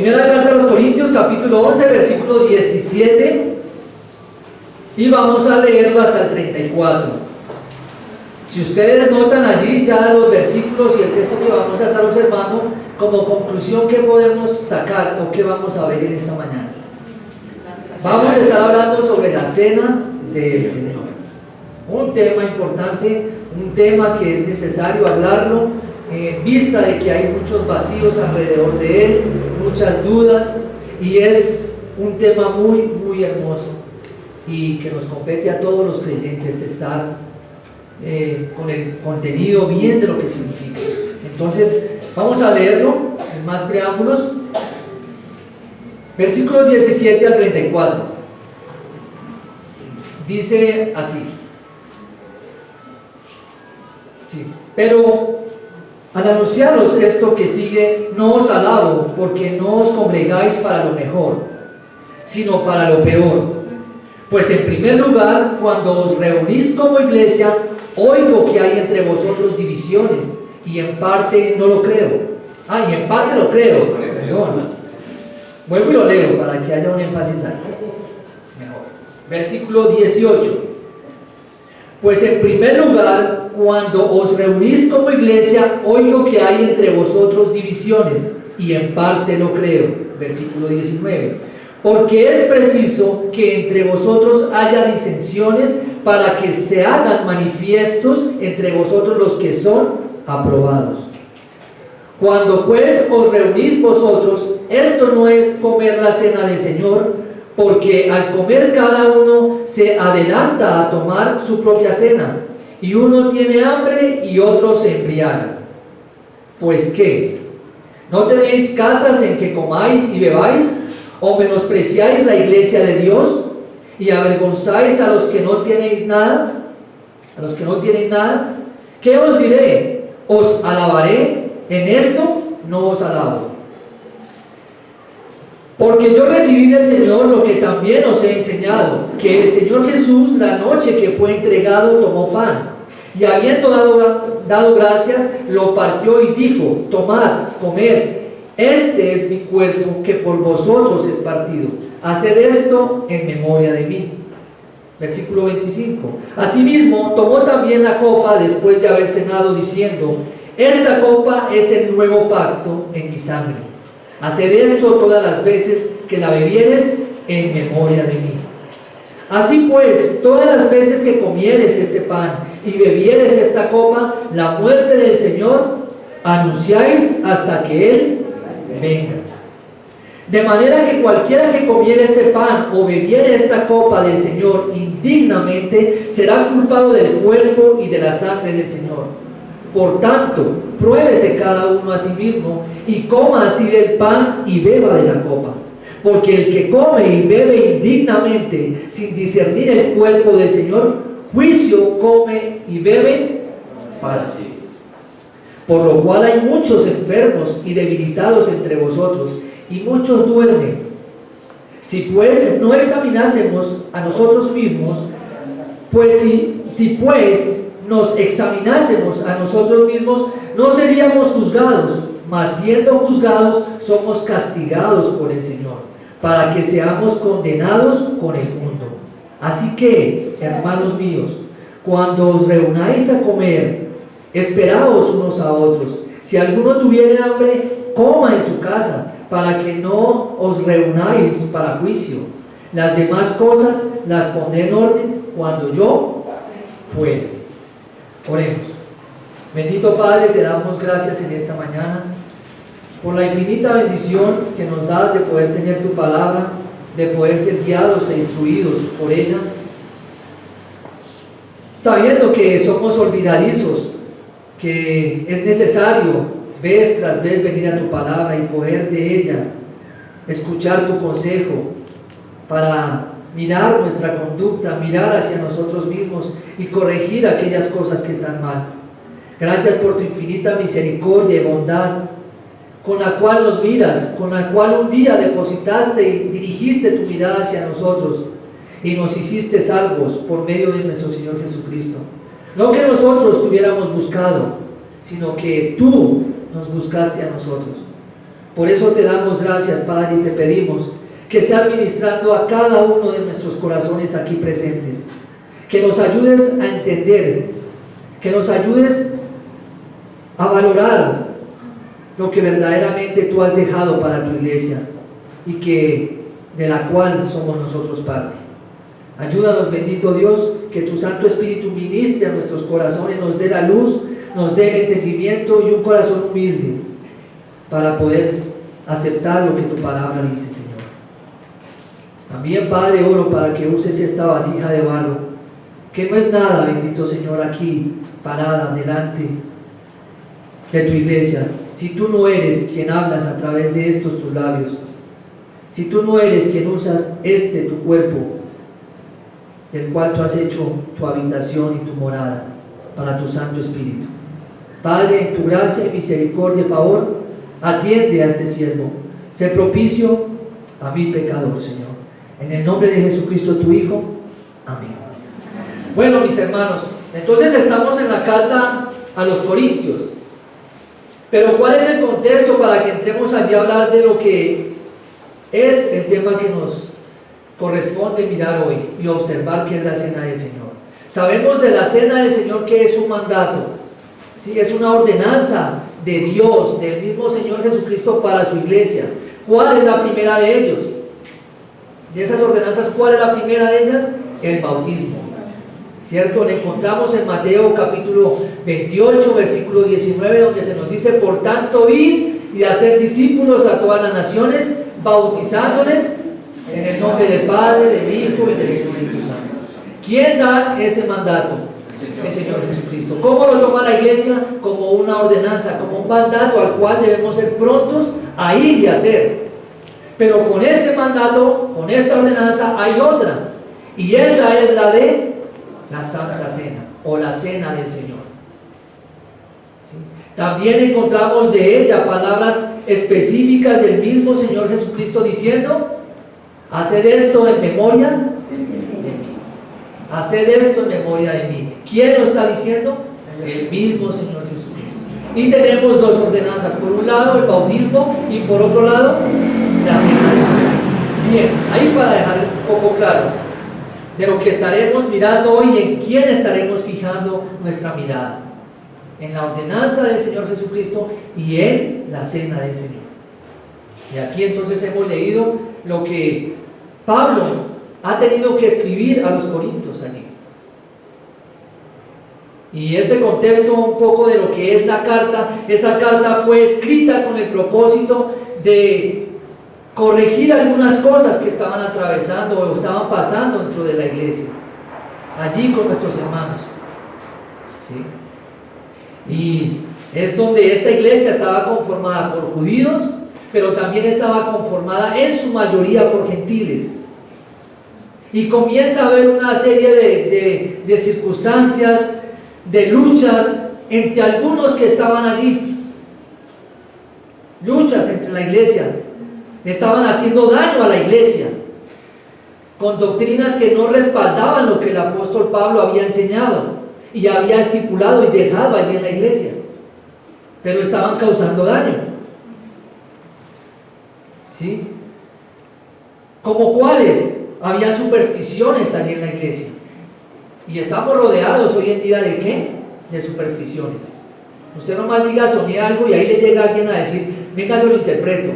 Primera carta a los Corintios, capítulo 11, versículo 17, y vamos a leerlo hasta el 34. Si ustedes notan allí ya los versículos y el texto que vamos a estar observando, como conclusión, ¿qué podemos sacar o qué vamos a ver en esta mañana? Vamos a estar hablando sobre la cena del Señor. Un tema importante, un tema que es necesario hablarlo, en vista de que hay muchos vacíos alrededor de él, muchas dudas, y es un tema muy, muy hermoso y que nos compete a todos los creyentes estar con el contenido bien de lo que significa. Entonces, vamos a leerlo sin más preámbulos. Versículos 17 al 34. Dice así. Sí. Pero al anunciaros esto que sigue, no os alabo, porque no os congregáis para lo mejor, sino para lo peor. Pues en primer lugar, cuando os reunís como iglesia, oigo que hay entre vosotros divisiones, y en parte no lo creo. Y en parte lo creo, perdón. Vuelvo y lo leo para que haya un énfasis ahí. Mejor. Versículo 18. Pues en primer lugar, cuando os reunís como iglesia, oigo que hay entre vosotros divisiones, y en parte lo creo. Versículo 19. Porque es preciso que entre vosotros haya disensiones para que se hagan manifiestos entre vosotros los que son aprobados. Cuando pues os reunís vosotros, esto no es comer la cena del Señor, porque al comer cada uno se adelanta a tomar su propia cena, y uno tiene hambre y otro se embriaga. Pues ¿qué? ¿No tenéis casas en que comáis y bebáis? ¿O menospreciáis la iglesia de Dios y avergonzáis a los que no tenéis nada? ¿A los que no tienen nada? ¿Qué os diré? ¿Os alabaré? En esto no os alabo. Porque yo recibí del Señor lo que también os he enseñado, que el Señor Jesús, la noche que fue entregado, tomó pan, y habiendo dado gracias, lo partió y dijo: tomad, comed, este es mi cuerpo que por vosotros es partido. Haced esto en memoria de mí. Versículo 25. Asimismo, tomó también la copa después de haber cenado, diciendo: esta copa es el nuevo pacto en mi sangre. Haced esto todas las veces que la bebieres en memoria de mí. Así pues, todas las veces que comieres este pan y bebieres esta copa, la muerte del Señor anunciáis hasta que Él venga. De manera que cualquiera que comiere este pan o bebiere esta copa del Señor indignamente será culpado del cuerpo y de la sangre del Señor. Por tanto, pruébese cada uno a sí mismo y coma así del pan y beba de la copa. Porque el que come y bebe indignamente sin discernir el cuerpo del Señor, juicio come y bebe para sí. Por lo cual hay muchos enfermos y debilitados entre vosotros, y muchos duermen. Si pues no examinásemos a nosotros mismos, pues si pues nos examinásemos a nosotros mismos, no seríamos juzgados, mas siendo juzgados somos castigados por el Señor, para que seamos condenados con el mundo. Así que, hermanos míos, cuando os reunáis a comer, esperaos unos a otros. Si alguno tuviere hambre, coma en su casa, para que no os reunáis para juicio. Las demás cosas las pondré en orden cuando yo fuere. Oremos. Bendito Padre, te damos gracias en esta mañana por la infinita bendición que nos das de poder tener tu palabra, de poder ser guiados e instruidos por ella, sabiendo que somos olvidadizos, que es necesario vez tras vez venir a tu palabra y poder de ella escuchar tu consejo para mirar nuestra conducta, mirar hacia nosotros mismos y corregir aquellas cosas que están mal. Gracias por tu infinita misericordia y bondad con la cual nos miras, con la cual un día depositaste y dirigiste tu mirada hacia nosotros y nos hiciste salvos por medio de nuestro Señor Jesucristo. No que nosotros te hubiéramos buscado, sino que tú nos buscaste a nosotros. Por eso te damos gracias, Padre, y te pedimos que seas ministrando a cada uno de nuestros corazones aquí presentes, que nos ayudes a entender, que nos ayudes a valorar lo que verdaderamente tú has dejado para tu iglesia y de la cual somos nosotros parte. Ayúdanos, bendito Dios, que tu Santo Espíritu ministre a nuestros corazones, nos dé la luz, nos dé el entendimiento y un corazón humilde para poder aceptar lo que tu palabra dice, Señor. También, Padre, oro para que uses esta vasija de barro, que no es nada, bendito Señor, aquí parada delante de tu iglesia, si tú no eres quien hablas a través de estos tus labios, si tú no eres quien usas tu cuerpo, del cual tú has hecho tu habitación y tu morada para tu Santo Espíritu. Padre, en tu gracia y misericordia y favor, atiende a este siervo, sé propicio a mi pecador, Señor. En el nombre de Jesucristo, tu Hijo. Amén. Bueno, mis hermanos, entonces estamos en la carta a los Corintios. Pero ¿cuál es el contexto para que entremos allí a hablar de lo que es el tema que nos corresponde mirar hoy y observar qué es la cena del Señor? Sabemos de la cena del Señor que es un mandato, ¿sí? Es una ordenanza de Dios, del mismo Señor Jesucristo para su iglesia. ¿Cuál es la primera de ellos? De esas ordenanzas, ¿cuál es la primera de ellas? El bautismo, ¿cierto? Le encontramos en Mateo capítulo 28, versículo 19, donde se nos dice: por tanto, id y hacer discípulos a todas las naciones, bautizándoles en el nombre del Padre, del Hijo y del Espíritu Santo. ¿Quién da ese mandato? El Señor Jesucristo. ¿Cómo lo toma la iglesia? Como una ordenanza, como un mandato al cual debemos ser prontos a ir y hacer. Pero con este mandato, con esta ordenanza, hay otra, y esa es la de la Santa Cena o la Cena del Señor. ¿Sí? También encontramos de ella palabras específicas del mismo Señor Jesucristo diciendo: haced esto en memoria de mí. Haced esto en memoria de mí. ¿Quién lo está diciendo? El mismo Señor Jesucristo. Y tenemos dos ordenanzas: por un lado el bautismo y por otro lado la cena del Señor. Bien, ahí para dejar un poco claro de lo que estaremos mirando hoy y en quién estaremos fijando nuestra mirada: en la ordenanza del Señor Jesucristo y en la cena del Señor. Y aquí entonces hemos leído lo que Pablo ha tenido que escribir a los corintios allí. Y este contexto un poco de lo que es la carta, esa carta fue escrita con el propósito de corregir algunas cosas que estaban atravesando o estaban pasando dentro de la iglesia, allí con nuestros hermanos, ¿sí? Y es donde esta iglesia estaba conformada por judíos, pero también estaba conformada en su mayoría por gentiles. Y comienza a haber una serie de circunstancias, de luchas entre algunos que estaban allí, luchas entre la iglesia. Estaban haciendo daño a la iglesia con doctrinas que no respaldaban lo que el apóstol Pablo había enseñado y había estipulado y dejado allí en la iglesia, pero estaban causando daño, ¿sí? ¿Como cuáles? Había supersticiones allí en la iglesia, y estamos rodeados hoy en día ¿de qué? De supersticiones. Usted nomás diga, soñé algo, y ahí le llega alguien a decir: venga, se lo interpreto,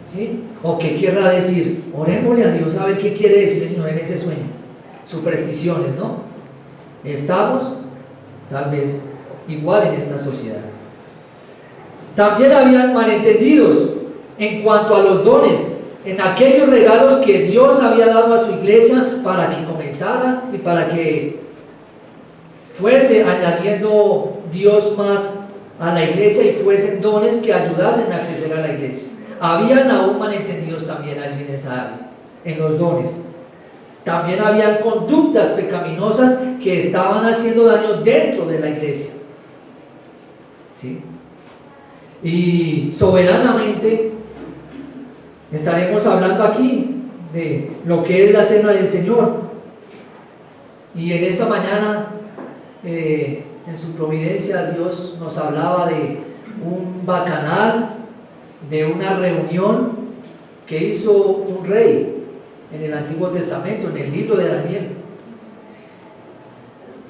¿sí? O qué querrá decir, orémosle a Dios a ver qué quiere decir el Señor en ese sueño. Supersticiones, ¿no? Estamos tal vez igual en esta sociedad. También habían malentendidos en cuanto a los dones, en aquellos regalos que Dios había dado a su iglesia para que comenzara y para que fuese añadiendo Dios más a la iglesia y fuesen dones que ayudasen a crecer a la iglesia. Habían aún malentendidos también allí en esa área, en los dones. También habían conductas pecaminosas que estaban haciendo daño dentro de la iglesia, ¿sí? Y soberanamente estaremos hablando aquí de lo que es la cena del Señor. Y en esta mañana, en su providencia, Dios nos hablaba de un bacanal de una reunión que hizo un rey en el Antiguo Testamento, en el libro de Daniel,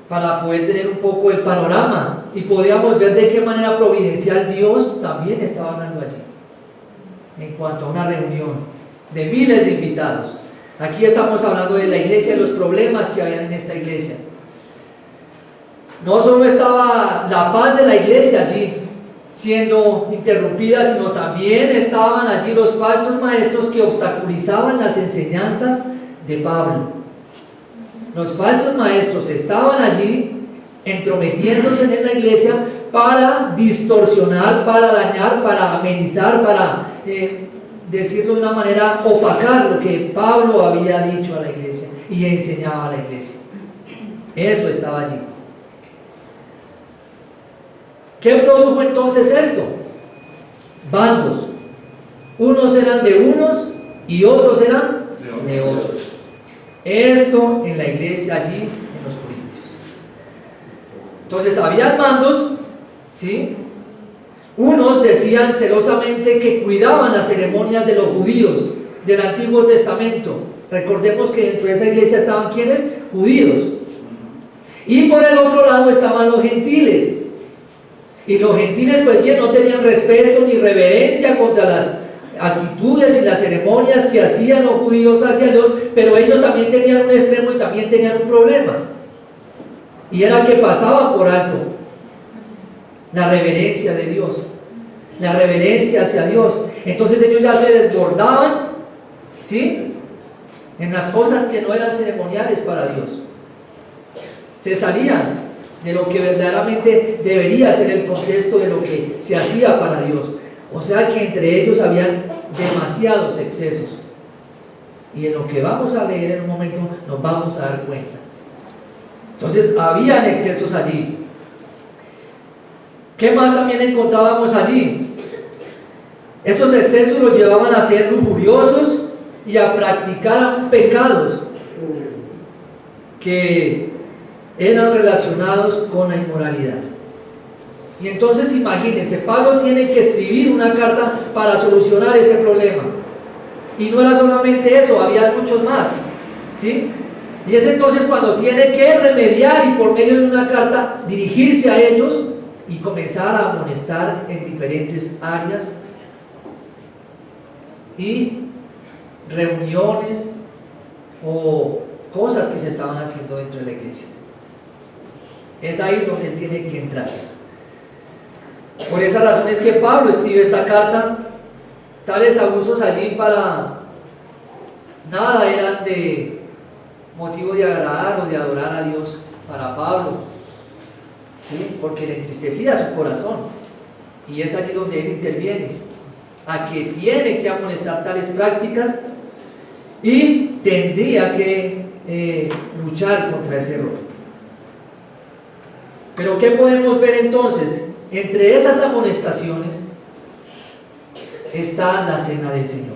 para poder tener un poco el panorama y podíamos ver de qué manera providencial Dios también estaba hablando allí en cuanto a una reunión de miles de invitados. Aquí estamos hablando de la iglesia, de los problemas que habían en esta iglesia. No solo estaba la paz de la iglesia allí siendo interrumpida, sino también estaban allí los falsos maestros que obstaculizaban las enseñanzas de Pablo. Los falsos maestros estaban allí entrometiéndose en la iglesia para distorsionar, para dañar, para amenizar, para decirlo de una manera, opacar lo que Pablo había dicho a la iglesia y enseñaba a la iglesia. Eso estaba allí. ¿Qué produjo entonces esto? Bandos. Unos eran de unos y otros eran de otros. Esto en la iglesia allí en los Corintios. Entonces había bandos, ¿sí? Unos decían celosamente que cuidaban las ceremonias de los judíos del Antiguo Testamento. Recordemos que dentro de esa iglesia estaban ¿quiénes? Judíos. Y por el otro lado estaban los gentiles. Y los gentiles pues bien no tenían respeto ni reverencia contra las actitudes y las ceremonias que hacían los judíos hacia Dios, pero ellos también tenían un extremo y también tenían un problema. Y era que pasaban por alto la reverencia de Dios, la reverencia hacia Dios. Entonces ellos ya se desbordaban, ¿sí?, en las cosas que no eran ceremoniales para Dios. Se salían de lo que verdaderamente debería ser el contexto de lo que se hacía para Dios. O sea que entre ellos habían demasiados excesos. Y en lo que vamos a leer en un momento nos vamos a dar cuenta. Entonces habían excesos allí. ¿Qué más también encontrábamos allí? Esos excesos los llevaban a ser lujuriosos y a practicar pecados que eran relacionados con la inmoralidad. Y entonces imagínense, Pablo tiene que escribir una carta para solucionar ese problema. Y no era solamente eso, había muchos más, ¿sí? Y es entonces cuando tiene que remediar y por medio de una carta dirigirse a ellos y comenzar a amonestar en diferentes áreas y reuniones o cosas que se estaban haciendo dentro de la iglesia. Es ahí donde él tiene que entrar. Por esa razón es que Pablo escribe esta carta. Tales abusos allí para nada eran de motivo de agradar o de adorar a Dios para Pablo, ¿sí? Porque le entristecía su corazón. Y es allí donde él interviene, a que tiene que amonestar tales prácticas y tendría que luchar contra ese error. Pero ¿qué podemos ver entonces? Entre esas amonestaciones está la cena del Señor.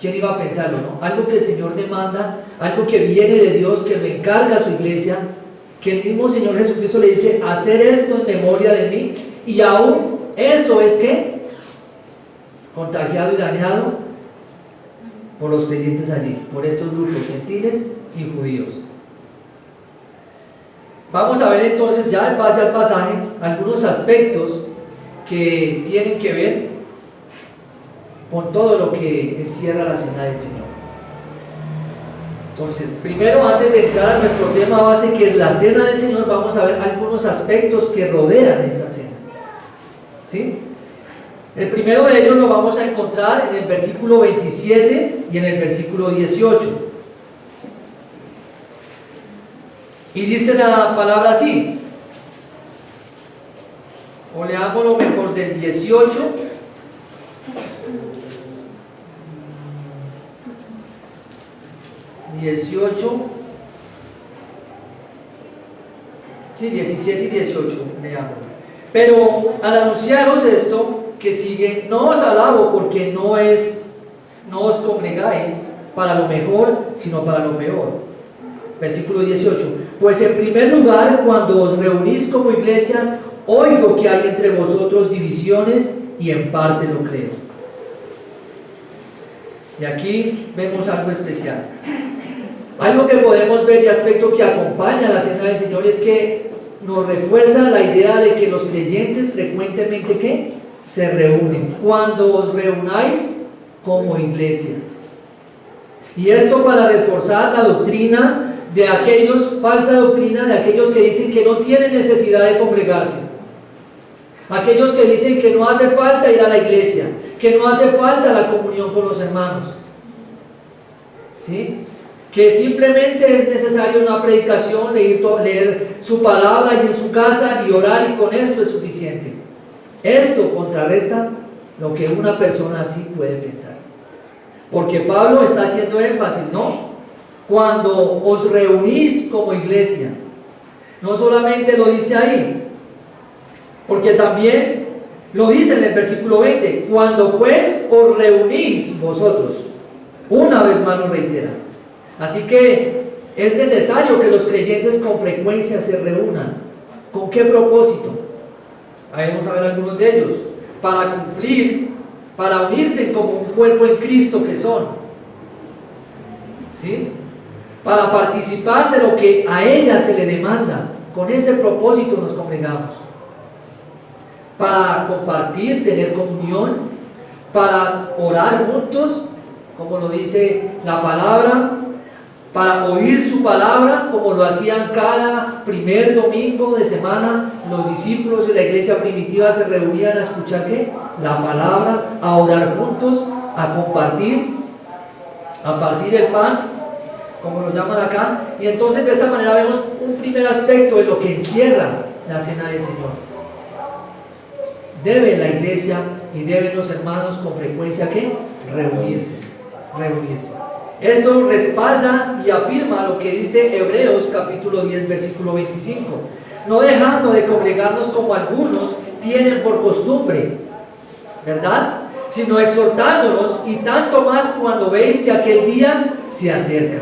¿Quién iba a pensarlo, no? Algo que el Señor demanda, algo que viene de Dios, que lo encarga a su iglesia, que el mismo Señor Jesucristo le dice, hacer esto en memoria de mí, y aún eso es que contagiado y dañado por los creyentes allí, por estos grupos gentiles y judíos. Vamos a ver entonces, ya en base al pasaje, algunos aspectos que tienen que ver con todo lo que encierra la cena del Señor. Entonces, primero, antes de entrar a nuestro tema base, que es la cena del Señor, vamos a ver algunos aspectos que rodean esa cena, ¿sí? El primero de ellos lo vamos a encontrar en el versículo 27 y en el versículo 18. Y dice la palabra así, o leámoslo mejor del 18 sí, 17 y 18, leámoslo. Pero al anunciaros esto que sigue, no os alabo porque no os congregáis para lo mejor, sino para lo peor. Versículo 18, pues en primer lugar, cuando os reunís como iglesia, oigo que hay entre vosotros divisiones y en parte lo creo. Y aquí vemos algo especial. Algo que podemos ver y aspecto que acompaña a la cena del Señor es que nos refuerza la idea de que los creyentes frecuentemente ¿qué? Se reúnen. Cuando os reunáis como iglesia. Y esto para reforzar la doctrina de aquellos, falsa doctrina de aquellos que dicen que no tienen necesidad de congregarse. Aquellos que dicen que no hace falta ir a la iglesia, que no hace falta la comunión con los hermanos. ¿Sí? Que simplemente es necesario una predicación, leer su palabra y en su casa y orar, y con esto es suficiente. Esto contrarresta lo que una persona así puede pensar. Porque Pablo está haciendo énfasis, ¿no? Cuando os reunís como iglesia. No solamente lo dice ahí, porque también lo dice en el versículo 20. Cuando pues os reunís vosotros. Una vez más lo reitera. Así que es necesario que los creyentes con frecuencia se reúnan. ¿Con qué propósito? Ahí vamos a ver algunos de ellos. Para cumplir, para unirse como un cuerpo en Cristo que son. ¿Sí? Para participar de lo que a ella se le demanda. Con ese propósito nos congregamos. Para compartir, tener comunión, para orar juntos, como lo dice la palabra, para oír su palabra, como lo hacían cada primer domingo de semana. Los discípulos de la iglesia primitiva se reunían a escuchar ¿qué? La palabra, a orar juntos, a compartir, a partir el pan, como lo llaman acá. Y entonces de esta manera vemos un primer aspecto de lo que encierra la cena del Señor. Debe la iglesia y deben los hermanos con frecuencia ¿qué? Reunirse. Esto respalda y afirma lo que dice Hebreos capítulo 10 versículo 25. No dejando de congregarnos como algunos tienen por costumbre, ¿verdad? Sino exhortándonos, y tanto más cuando veis que aquel día se acerca.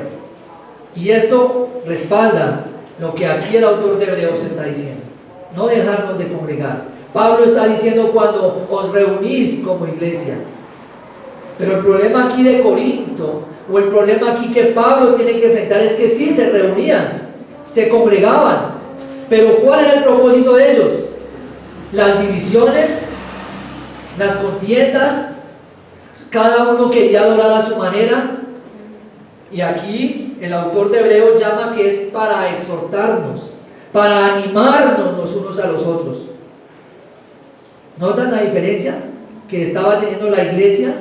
Y esto respalda lo que aquí el autor de Hebreos está diciendo. No dejarnos de congregar. Pablo está diciendo cuando os reunís como iglesia. Pero el problema aquí de Corinto, o el problema aquí que Pablo tiene que enfrentar, es que sí se reunían, se congregaban, pero ¿cuál era el propósito de ellos? Las divisiones, las contiendas, cada uno quería adorar a su manera. Y aquí el autor de Hebreos llama que es para exhortarnos, para animarnos los unos a los otros. ¿Notan la diferencia que estaba teniendo la iglesia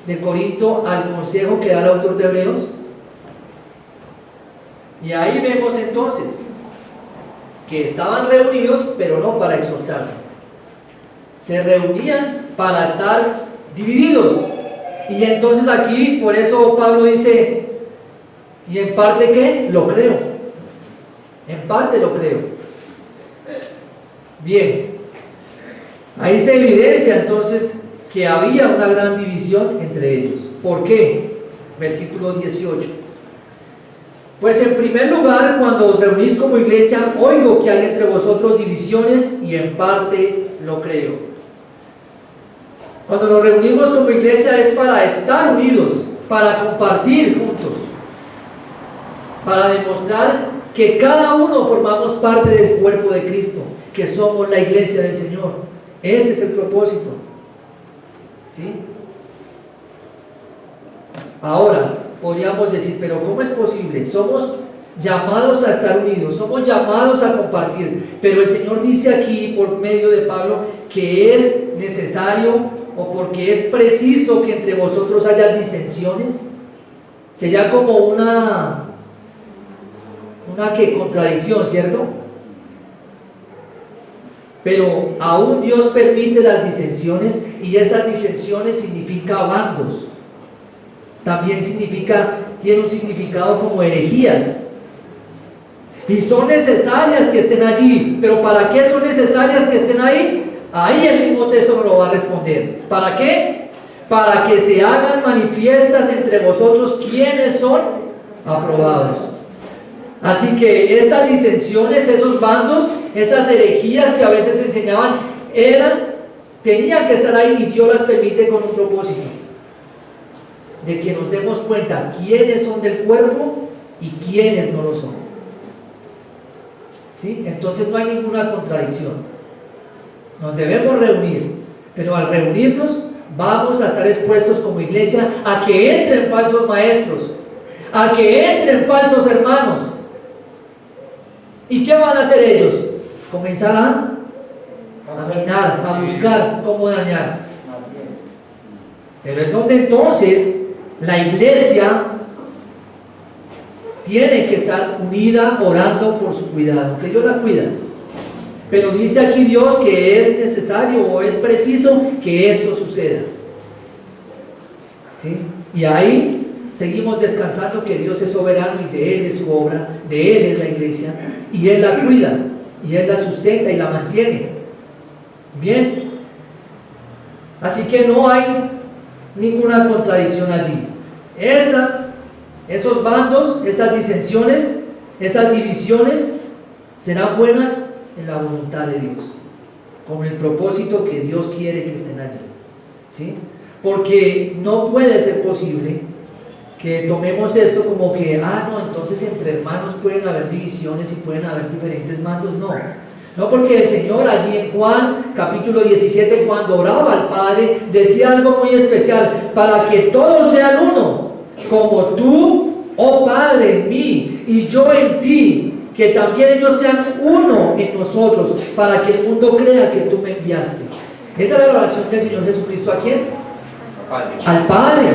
de Corinto al consejo que da el autor de Hebreos? Y ahí vemos entonces que estaban reunidos, pero no para exhortarse. Se reunían para estar divididos. Y entonces aquí, por eso Pablo dice, y en parte ¿qué? Lo creo. En parte lo creo. Bien. Ahí se evidencia entonces que había una gran división entre ellos. ¿Por qué? Versículo 18. Pues en primer lugar, cuando os reunís como iglesia, oigo que hay entre vosotros divisiones, y en parte lo creo. Cuando nos reunimos como iglesia es para estar unidos, para compartir juntos, para demostrar que cada uno formamos parte del cuerpo de Cristo, que somos la iglesia del Señor. Ese es el propósito. ¿Sí? Ahora, podríamos decir, pero ¿cómo es posible? Somos llamados a estar unidos, somos llamados a compartir, pero el Señor dice aquí, por medio de Pablo, que es necesario, o porque es preciso, que entre vosotros haya disensiones. Sería como una contradicción, ¿cierto? Pero aún Dios permite las disensiones, y esas disensiones significa bandos. También tiene un significado como herejías. Y son necesarias que estén allí. ¿Pero para qué son necesarias que estén ahí? Ahí el mismo texto nos lo va a responder. ¿Para qué? Para que se hagan manifiestas entre vosotros quienes son aprobados. Así que estas disensiones, esos bandos, esas herejías que a veces enseñaban, eran Tenían que estar ahí y Dios las permite con un propósito, de que nos demos cuenta quiénes son del cuerpo y quiénes no lo son. ¿Sí? Entonces no hay ninguna contradicción. Nos debemos reunir, pero al reunirnos vamos a estar expuestos como iglesia a que entren falsos maestros, a que entren falsos hermanos. ¿Y qué van a hacer ellos? Comenzar a minar, a buscar cómo dañar. Pero es donde entonces la iglesia tiene que estar unida orando por su cuidado, que Dios la cuida. Pero dice aquí Dios que es necesario o es preciso que esto suceda. ¿Sí? Y ahí seguimos descansando que Dios es soberano y de Él es su obra, de Él es la iglesia, y Él la cuida, y Él la sustenta y la mantiene. Bien. Así que no hay ninguna contradicción allí. Esos bandos, esas disensiones, esas divisiones serán buenas en la voluntad de Dios, con el propósito que Dios quiere que estén allí. ¿Sí? Porque no puede ser posible que tomemos esto como que, no, entonces entre hermanos pueden haber divisiones y pueden haber diferentes mandos. No, porque el Señor allí en Juan capítulo 17, cuando oraba al Padre, decía algo muy especial: para que todos sean uno, como tú, oh Padre, en mí y yo en ti, que también ellos sean uno en nosotros, para que el mundo crea que tú me enviaste. Esa era la oración del Señor Jesucristo. ¿A quién? Al Padre.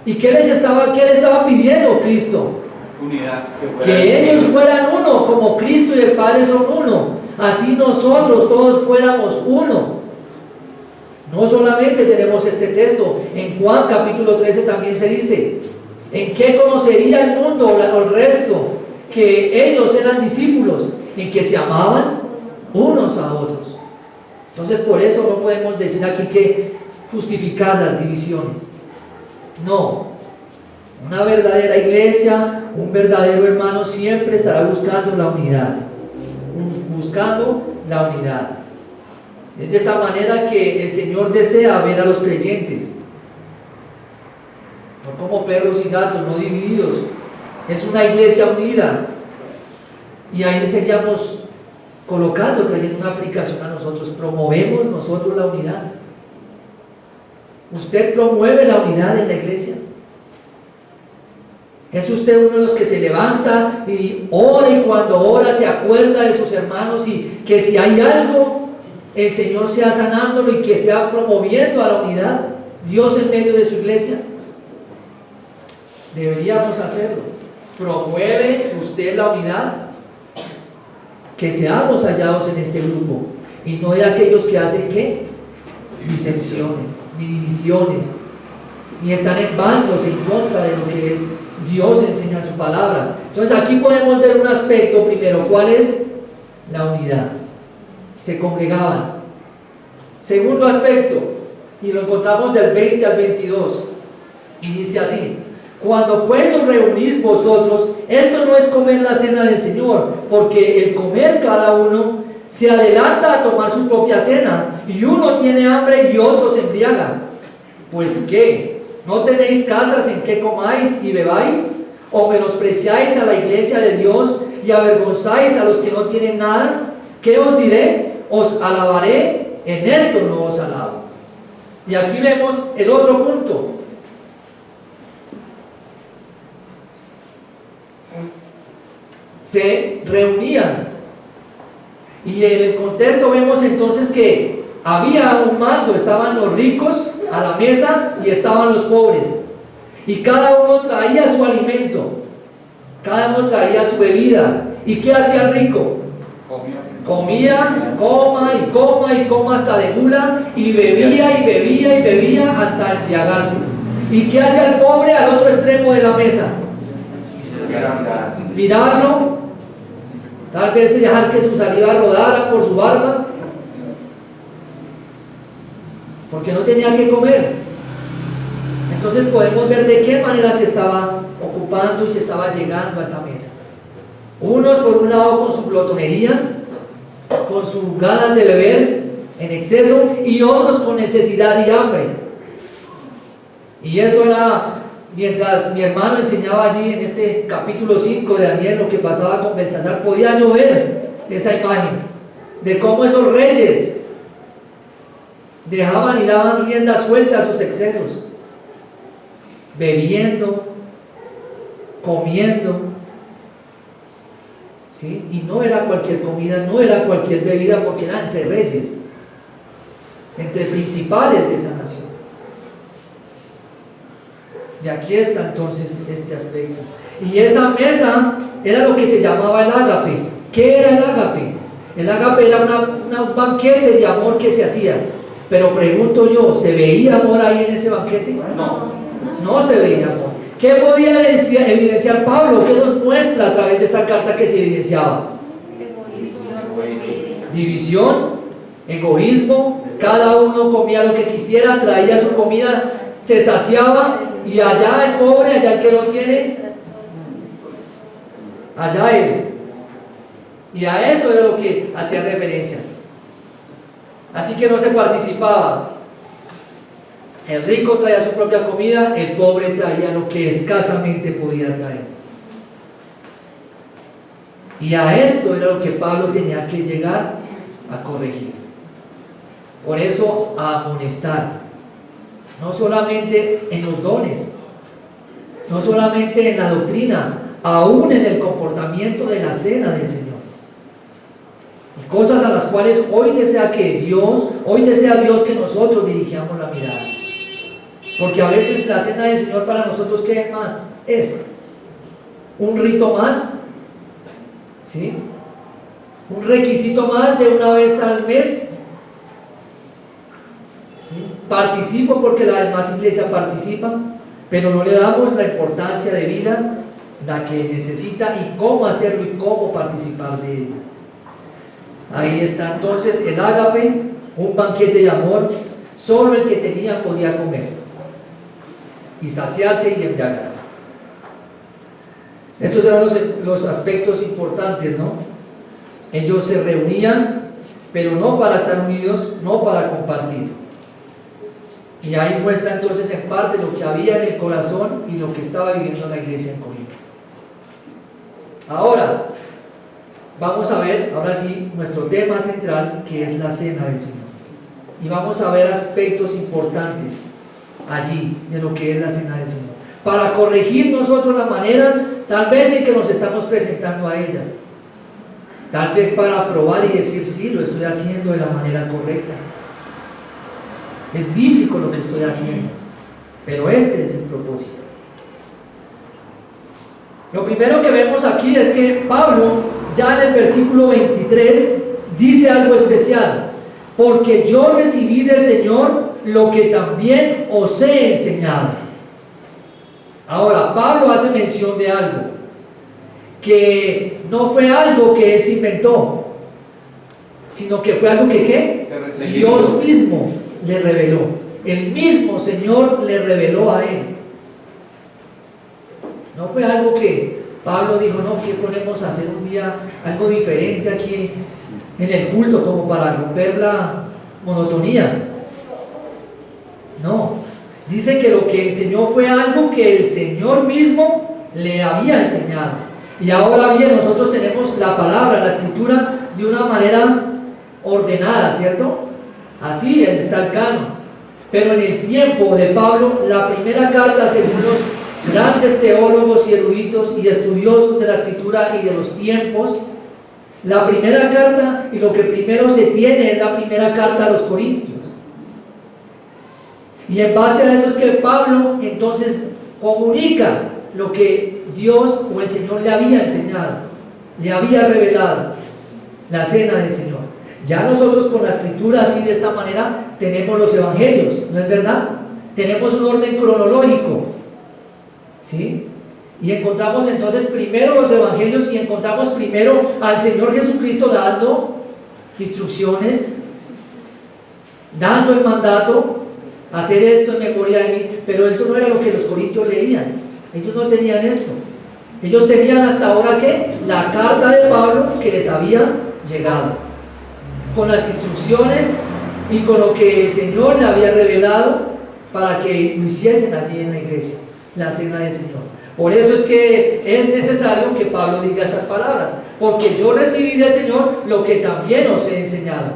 ¿Y qué le estaba pidiendo Cristo? Unidad. Que ellos fueran uno, como Cristo y el Padre son uno. Así nosotros todos fuéramos uno. No solamente tenemos este texto, en Juan capítulo 13 también se dice: ¿en qué conocería el mundo o el resto que ellos eran discípulos? En que se amaban unos a otros. Entonces por eso no podemos decir aquí que justificar las divisiones. No, una verdadera iglesia, un verdadero hermano siempre estará buscando la unidad, Es de esta manera que el Señor desea ver a los creyentes, no como perros y gatos, no divididos. Es una iglesia unida, y ahí le seguíamos trayendo una aplicación a nosotros. Promovemos nosotros la unidad. ¿Usted promueve la unidad en la iglesia? ¿Es usted uno de los que se levanta y ora, y cuando ora se acuerda de sus hermanos, y que si hay algo, el Señor sea sanándolo y que sea promoviendo a la unidad, Dios en medio de su iglesia? Deberíamos hacerlo. ¿Promueve usted la unidad? Que seamos hallados en este grupo, y no de aquellos que hacen ¿qué? Disensiones, ni divisiones, ni están en bandos en contra de lo que es Dios enseña en su palabra. Entonces aquí podemos ver un aspecto primero. ¿Cuál es? La unidad. Se congregaban. Segundo aspecto, y lo encontramos del 20 al 22, y dice así: cuando pues os reunís vosotros, esto no es comer la cena del Señor, porque el comer cada uno se adelanta a tomar su propia cena, y uno tiene hambre y otro se embriaga. Pues ¿qué? ¿No tenéis casas en que comáis y bebáis? ¿O menospreciáis a la iglesia de Dios y avergonzáis a los que no tienen nada? ¿Qué os diré? Os alabaré, en esto no os alabo. Y aquí vemos el otro punto. Se reunían, y en el contexto vemos entonces que había un mando. Estaban los ricos a la mesa y estaban los pobres, y cada uno traía su alimento, cada uno traía su bebida. ¿Y qué hacía el rico? Comía, coma y coma y coma hasta de gula, y bebía y bebía y bebía hasta embriagarse. ¿Y qué hacía el pobre al otro extremo de la mesa? Mirarlo, tal vez dejar que su saliva rodara por su barba, porque no tenía que comer. Entonces podemos ver de qué manera se estaba ocupando y se estaba llegando a esa mesa. Unos por un lado con su glotonería, con sus ganas de beber, en exceso y otros con necesidad y hambre. Y eso era, mientras mi hermano enseñaba allí en este capítulo 5 de Daniel lo que pasaba con Belsasar, podía yo ver esa imagen de cómo esos reyes dejaban y daban rienda suelta a sus excesos, bebiendo, comiendo, ¿sí? Y no era cualquier comida, no era cualquier bebida, porque era entre reyes, entre principales de esa nación. Y aquí está entonces este aspecto. Y esa mesa era lo que se llamaba el ágape. ¿Qué era el ágape? El ágape era un banquete de amor que se hacía. Pero pregunto yo, ¿se veía amor ahí en ese banquete? No. No se veía amor. ¿Qué podía evidenciar Pablo? ¿Qué nos muestra a través de esta carta que se evidenciaba? División, egoísmo, cada uno comía lo que quisiera, traía su comida, se saciaba, y allá el pobre, allá el que no tiene, allá él. Y a eso era lo que hacía referencia. Así que no se participaba. El rico traía su propia comida, el pobre traía lo que escasamente podía traer. Y a esto era lo que Pablo tenía que llegar a corregir. Por eso, a amonestar. No solamente en los dones, no solamente en la doctrina, aún en el comportamiento de la cena del Señor. Y cosas a las cuales hoy desea Dios que nosotros dirigamos la mirada. Porque a veces la cena del Señor para nosotros, ¿qué más es? ¿Un rito más? ¿Sí? ¿Un requisito más de una vez al mes? ¿Sí? Participo porque la demás iglesia participa, pero no le damos la importancia de vida, la que necesita y cómo hacerlo y cómo participar de ella. Ahí está entonces el ágape, un banquete de amor. Solo el que tenía podía comer y saciarse y embriagarse. Estos eran los aspectos importantes, ¿no? Ellos se reunían, pero no para estar unidos, no para compartir. Y ahí muestra entonces en parte lo que había en el corazón y lo que estaba viviendo la iglesia en Corinto. Ahora, vamos a ver, ahora sí, nuestro tema central, que es la cena del Señor. Y vamos a ver aspectos importantes allí de lo que es la cena del Señor, para corregir nosotros la manera tal vez en que nos estamos presentando a ella, tal vez para probar y decir sí, lo estoy haciendo de la manera correcta, es bíblico lo que estoy haciendo, pero este es el propósito. Lo primero que vemos aquí es que Pablo ya en el versículo 23 dice algo especial: porque yo recibí del Señor lo que también os he enseñado. Ahora, Pablo hace mención de algo que no fue algo que él se inventó, sino que fue algo que ¿qué? Dios mismo le reveló. El mismo Señor le reveló a él. No fue algo que Pablo dijo, no, ¿qué ponemos a hacer un día algo diferente aquí en el culto como para romper la monotonía? No, dice que lo que enseñó fue algo que el Señor mismo le había enseñado. Y ahora bien, nosotros tenemos la palabra, la escritura, de una manera ordenada, ¿cierto? Así está el canon. Pero en el tiempo de Pablo, la primera carta, según los grandes teólogos y eruditos y estudiosos de la escritura y de los tiempos, la primera carta y lo que primero se tiene es la primera carta a los Corintios. Y en base a eso es que Pablo entonces comunica lo que Dios o el Señor le había enseñado, le había revelado, la cena del Señor. Ya nosotros con la escritura así de esta manera tenemos los evangelios, ¿no es verdad? Tenemos un orden cronológico, ¿sí? Y encontramos entonces primero los evangelios y encontramos primero al Señor Jesucristo dando instrucciones, dando el mandato: hacer esto en memoria de mí. Pero eso no era lo que los corintios leían. Ellos no tenían esto. Ellos tenían hasta ahora ¿qué? La carta de Pablo que les había llegado, con las instrucciones y con lo que el Señor le había revelado para que lo hiciesen allí en la iglesia, la cena del Señor. Por eso es que es necesario que Pablo diga estas palabras, porque yo recibí del Señor lo que también os he enseñado.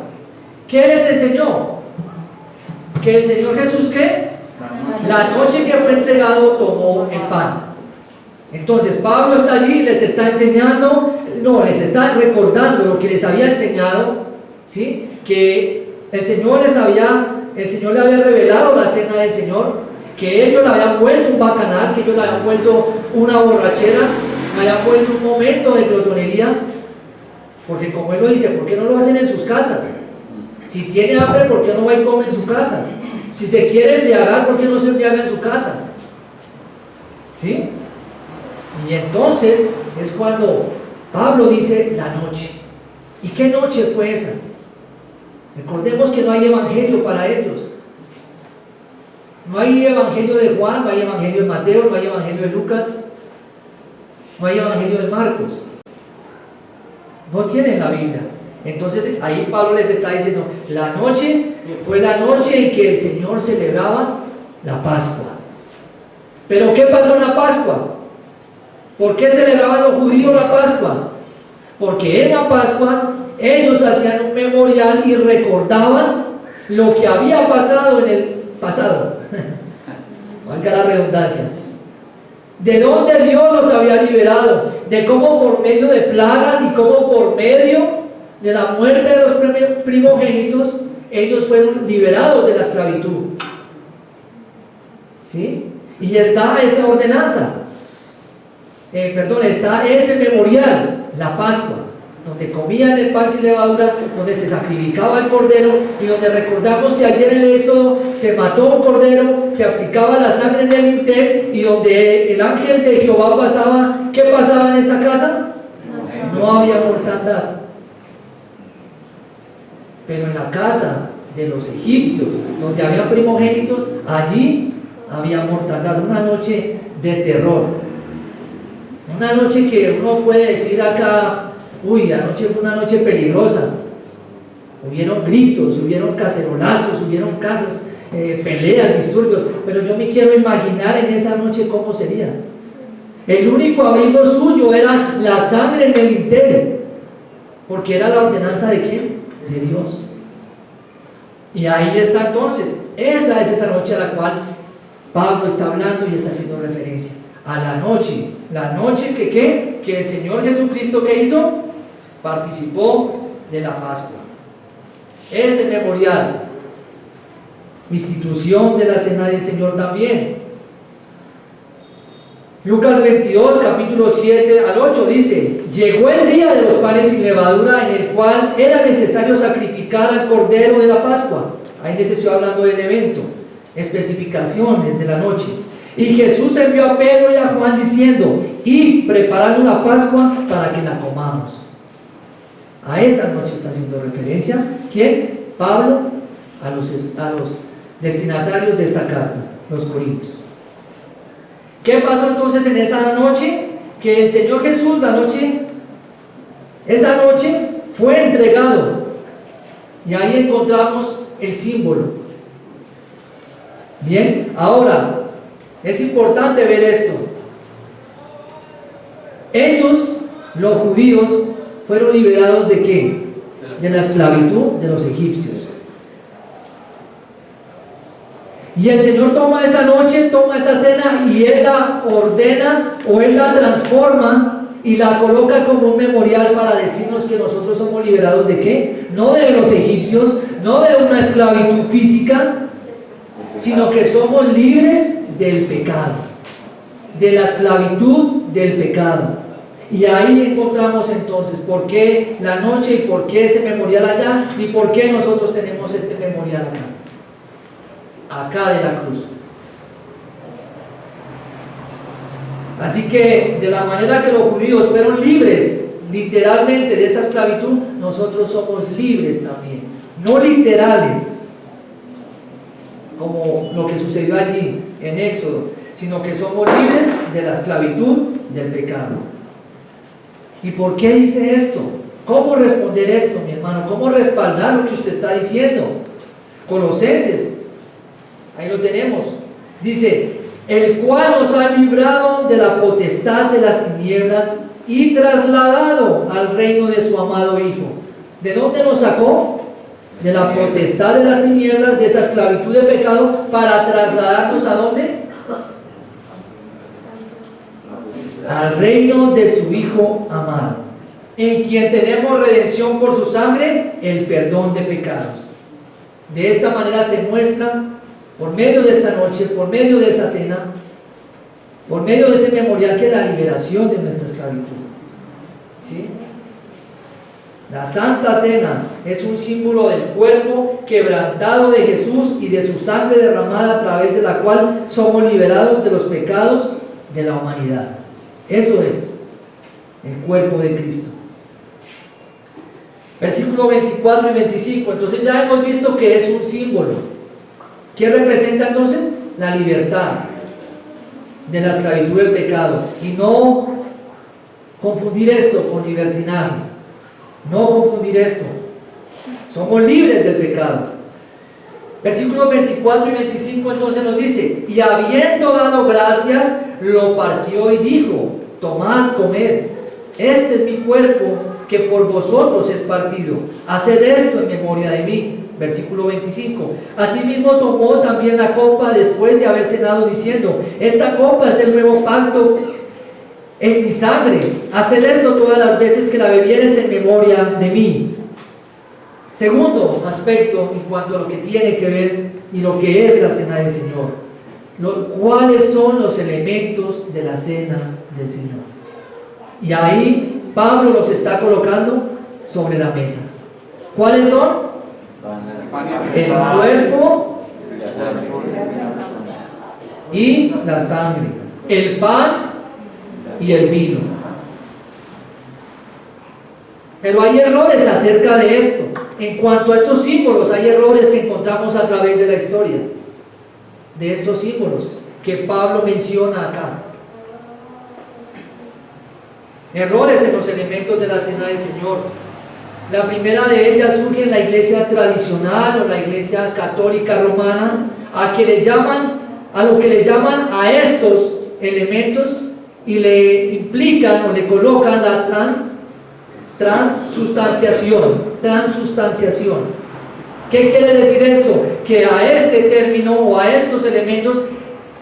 ¿Qué les enseñó? Que el Señor Jesús, ¿qué? La noche que fue entregado tomó el pan. Entonces Pablo está allí, les está enseñando, no, les está recordando lo que les había enseñado, ¿sí? Que el Señor le había revelado la cena del Señor, que ellos la habían vuelto un bacanal, que ellos la habían vuelto una borrachera, la habían vuelto un momento de glotonería, porque como él lo dice, ¿por qué no lo hacen en sus casas? Si tiene hambre, ¿por qué no va y come en su casa? Si se quiere embriagar, ¿por qué no se embriaga en su casa? ¿Sí? Y entonces es cuando Pablo dice la noche. ¿Y qué noche fue esa? Recordemos que no hay evangelio para ellos. No hay evangelio de Juan, no hay evangelio de Mateo, no hay evangelio de Lucas, no hay evangelio de Marcos. No tienen la Biblia. Entonces ahí Pablo les está diciendo, la noche fue la noche en que el Señor celebraba la Pascua. ¿Pero qué pasó en la Pascua? ¿Por qué celebraban los judíos la Pascua? Porque en la Pascua ellos hacían un memorial y recordaban lo que había pasado en el pasado. Valga la redundancia. De dónde Dios los había liberado, de cómo por medio de plagas y cómo por medio de la muerte de los primogénitos ellos fueron liberados de la esclavitud. ¿Sí? Y está esa ordenanza. Está ese memorial, la Pascua, donde comían el pan sin levadura, donde se sacrificaba el cordero y donde recordamos que ayer en el Éxodo se mató un cordero, se aplicaba la sangre en el dintel y donde el ángel de Jehová pasaba. ¿Qué pasaba en esa casa? No había mortandad. Pero en la casa de los egipcios, donde había primogénitos, allí había mortandad. Una noche de terror. Una noche que uno puede decir acá, uy, anoche fue una noche peligrosa. Hubieron gritos, hubieron cacerolazos, hubieron casas, peleas, disturbios, pero yo me quiero imaginar en esa noche cómo sería. El único abrigo suyo era la sangre en el dintel, porque era la ordenanza ¿de quién? De Dios. Y ahí está entonces, esa es esa noche a la cual Pablo está hablando y está haciendo referencia. A la noche que el Señor Jesucristo, ¿qué hizo? Participó de la Pascua. Ese memorial, institución de la cena del Señor también. Lucas 22, capítulo 7 al 8 dice: llegó el día de los panes sin levadura, en el cual era necesario sacrificar al cordero de la Pascua. Ahí les estoy hablando del evento, especificaciones de la noche. Y Jesús envió a Pedro y a Juan diciendo: id preparando la Pascua para que la comamos. A esa noche está haciendo referencia ¿quién? Pablo a los destinatarios de esta carta, los corintios. ¿Qué pasó entonces en esa noche? Que el Señor Jesús, esa noche fue entregado, y ahí encontramos el símbolo. Bien, ahora es importante ver esto. Ellos, los judíos, fueron liberados ¿de qué? De la esclavitud de los egipcios. Y el Señor toma esa noche, toma esa cena y Él la ordena o Él la transforma y la coloca como un memorial para decirnos que nosotros somos liberados ¿de qué? No de los egipcios, no de una esclavitud física, sino que somos libres del pecado, de la esclavitud del pecado. Y ahí encontramos entonces por qué la noche y por qué ese memorial allá y por qué nosotros tenemos este memorial acá de la cruz. Así que de la manera que los judíos fueron libres literalmente de esa esclavitud, nosotros somos libres también, no literales como lo que sucedió allí en Éxodo, sino que somos libres de la esclavitud del pecado. ¿Y por qué dice esto? ¿Cómo responder esto, mi hermano? ¿Cómo respaldar lo que usted está diciendo? Colosenses, ahí lo tenemos, dice, el cual nos ha librado de la potestad de las tinieblas y trasladado al reino de su amado Hijo. ¿De dónde nos sacó? De la potestad de las tinieblas, de esa esclavitud de pecado, para trasladarnos ¿a dónde? Al reino de su Hijo amado, en quien tenemos redención por su sangre, el perdón de pecados. De esta manera se muestra, por medio de esta noche, por medio de esa cena, por medio de ese memorial, que es la liberación de nuestra esclavitud. ¿Sí? La Santa Cena es un símbolo del cuerpo quebrantado de Jesús y de su sangre derramada, a través de la cual somos liberados de los pecados de la humanidad. Eso es el cuerpo de Cristo. Versículos 24 y 25. Entonces ya hemos visto que es un símbolo. ¿Qué representa entonces? La libertad de la esclavitud del pecado. Y no confundir esto con libertinaje. No confundir esto. Somos libres del pecado. Versículos 24 y 25 entonces nos dice: y habiendo dado gracias, lo partió y dijo: tomad, comed, este es mi cuerpo, que por vosotros es partido. Haced esto en memoria de mí. Versículo 25. Asimismo tomó también la copa después de haber cenado, diciendo: esta copa es el nuevo pacto en mi sangre. Haced esto todas las veces que la bebiereis en memoria de mí. Segundo aspecto en cuanto a lo que tiene que ver y lo que es la cena del Señor. ¿Cuáles son los elementos de la cena del Señor? Y ahí Pablo los está colocando sobre la mesa. ¿Cuáles son? El cuerpo y la sangre, el pan y el vino. Pero hay errores acerca de esto. En cuanto a estos símbolos, hay errores que encontramos a través de la historia, de estos símbolos que Pablo menciona acá. Errores en los elementos de la cena del Señor. La primera de ellas surge en la iglesia tradicional o la iglesia católica romana, a lo que le llaman a estos elementos, y le implican o le colocan la transustanciación. ¿Qué quiere decir esto? Que a este término o a estos elementos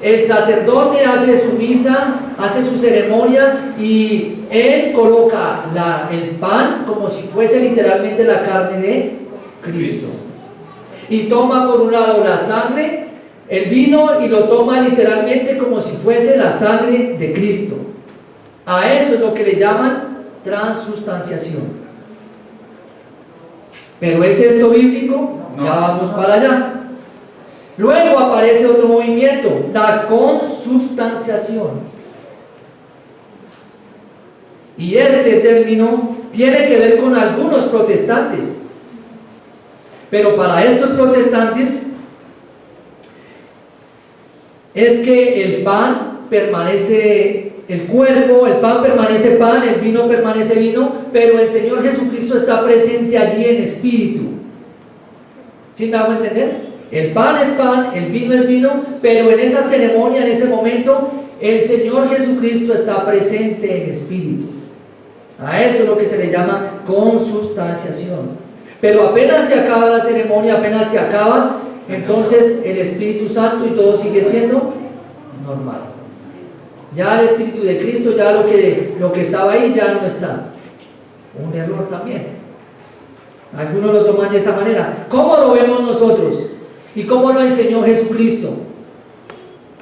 el sacerdote hace su misa, hace su ceremonia, y él coloca el pan como si fuese literalmente la carne de Cristo, y toma por un lado la sangre, el vino, y lo toma literalmente como si fuese la sangre de Cristo. A eso es lo que le llaman transustanciación. ¿Pero es esto bíblico? No. Ya vamos para allá. Luego aparece otro movimiento, la consubstanciación. Y este término tiene que ver con algunos protestantes. Pero para estos protestantes es que el pan permanece el cuerpo, el pan permanece pan, el vino permanece vino, pero el Señor Jesucristo está presente allí en espíritu. ¿Sí me hago entender? El pan es pan, el vino es vino, pero en esa ceremonia, en ese momento, el Señor Jesucristo está presente en espíritu. A eso es lo que se le llama consubstanciación. Pero apenas se acaba la ceremonia, apenas se acaba, entonces el Espíritu Santo y todo sigue siendo normal. Ya el Espíritu de Cristo, ya lo que estaba ahí ya no está. Un error también. Algunos lo toman de esa manera. ¿Cómo lo vemos nosotros? ¿Y cómo lo enseñó Jesucristo?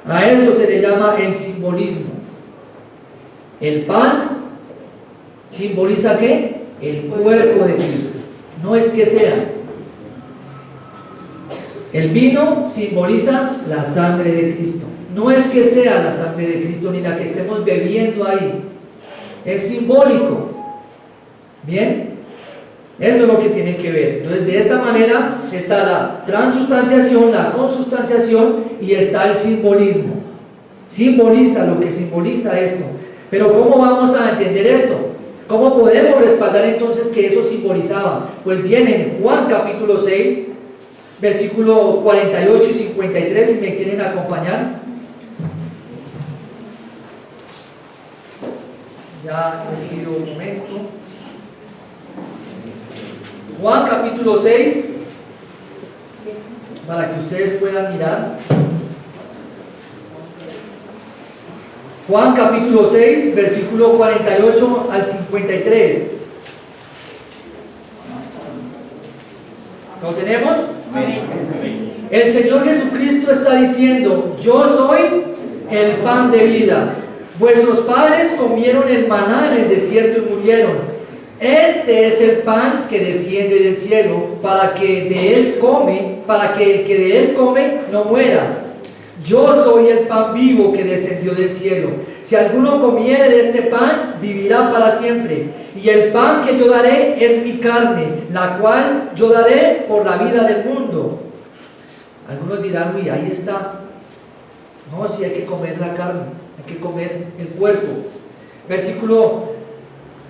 A eso se le llama el simbolismo. El pan simboliza ¿qué? El cuerpo de Cristo. No es que sea. El vino simboliza la sangre de Cristo. No es que sea la sangre de Cristo ni la que estemos bebiendo ahí. Es simbólico. ¿Bien? Eso es lo que tiene que ver. Entonces, de esta manera está la transustanciación, la consubstanciación, y está el simbolismo. Simboliza lo que simboliza esto. Pero ¿cómo vamos a entender esto? ¿Cómo podemos respaldar entonces que eso simbolizaba? Pues bien, en Juan capítulo 6, versículo 48 y 53, si me quieren acompañar. Ya les pido un momento. Juan capítulo 6, para que ustedes puedan mirar. Juan capítulo 6, versículo 48 al 53. ¿Lo tenemos? El Señor Jesucristo está diciendo: yo soy el pan de vida. Vuestros padres comieron el maná en el desierto y murieron. Este es el pan que desciende del cielo, para que el que de él come no muera. Yo soy el pan vivo que descendió del cielo. Si alguno comiere de este pan, vivirá para siempre. Y el pan que yo daré es mi carne, la cual yo daré por la vida del mundo. Algunos dirán: uy, ahí está. No, si hay que comer la carne, hay que comer el cuerpo. Versículo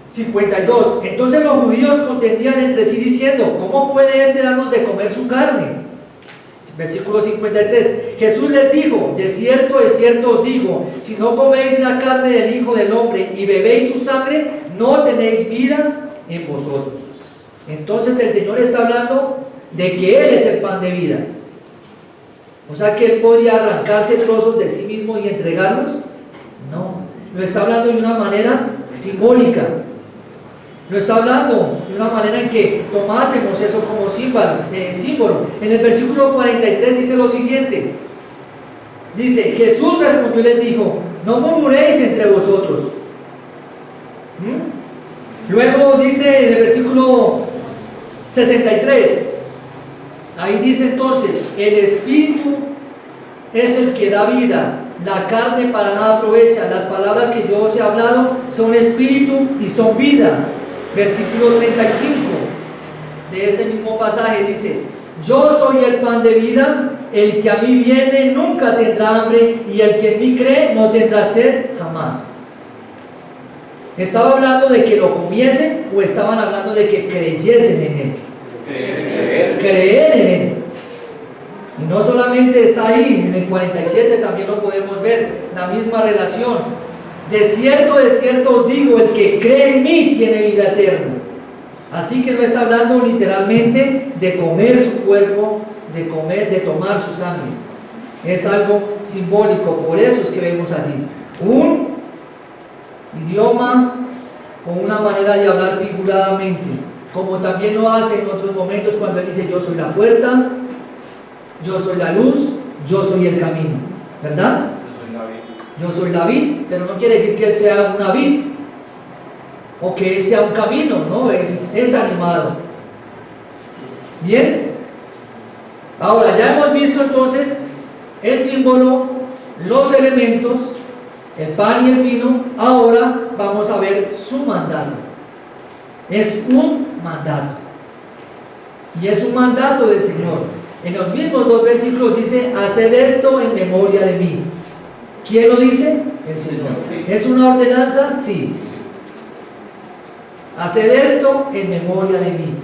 52. Entonces los judíos contendían entre sí diciendo: ¿cómo puede este darnos de comer su carne? Versículo 53. Jesús les dijo: de cierto os digo, si no coméis la carne del Hijo del Hombre y bebéis su sangre, no tenéis vida en vosotros. Entonces el Señor está hablando de que Él es el pan de vida. O sea, que Él podía arrancarse trozos de sí mismo y entregarlos. No, lo está hablando de una manera simbólica. Lo está hablando de una manera en que tomásemos eso como símbolo. En el versículo 43 dice lo siguiente. Dice: Jesús respondió y les dijo: no murmuréis entre vosotros. Luego dice en el versículo 63, ahí dice entonces: el Espíritu es el que da vida, la carne para nada aprovecha. Las palabras que yo os he hablado son espíritu y son vida. Versículo 35 de ese mismo pasaje dice: yo soy el pan de vida, el que a mí viene nunca tendrá hambre, y el que en mí cree no tendrá sed jamás. ¿Estaba hablando de que lo comiesen o estaban hablando de que creyesen en Él? Creer en Él. Y no solamente está ahí, en el 47 también lo podemos ver, la misma relación. De cierto os digo, el que cree en mí tiene vida eterna. Así que no está hablando literalmente de comer su cuerpo, de tomar su sangre. Es algo simbólico, por eso es que vemos allí un idioma o una manera de hablar figuradamente, como también lo hace en otros momentos cuando Él dice: yo soy la puerta, yo soy la luz, yo soy el camino, ¿verdad? Yo soy la vid, pero no quiere decir que Él sea una vid o que Él sea un camino, no, Él es animado. Bien, ahora ya hemos visto entonces el símbolo, los elementos, el pan y el vino. Ahora vamos a ver su mandato. Es un mandato, y es un mandato del Señor. En los mismos dos versículos dice: haced esto en memoria de mí. ¿Quién lo dice? El Señor. ¿Es una ordenanza? Sí. Haced esto en memoria de mí,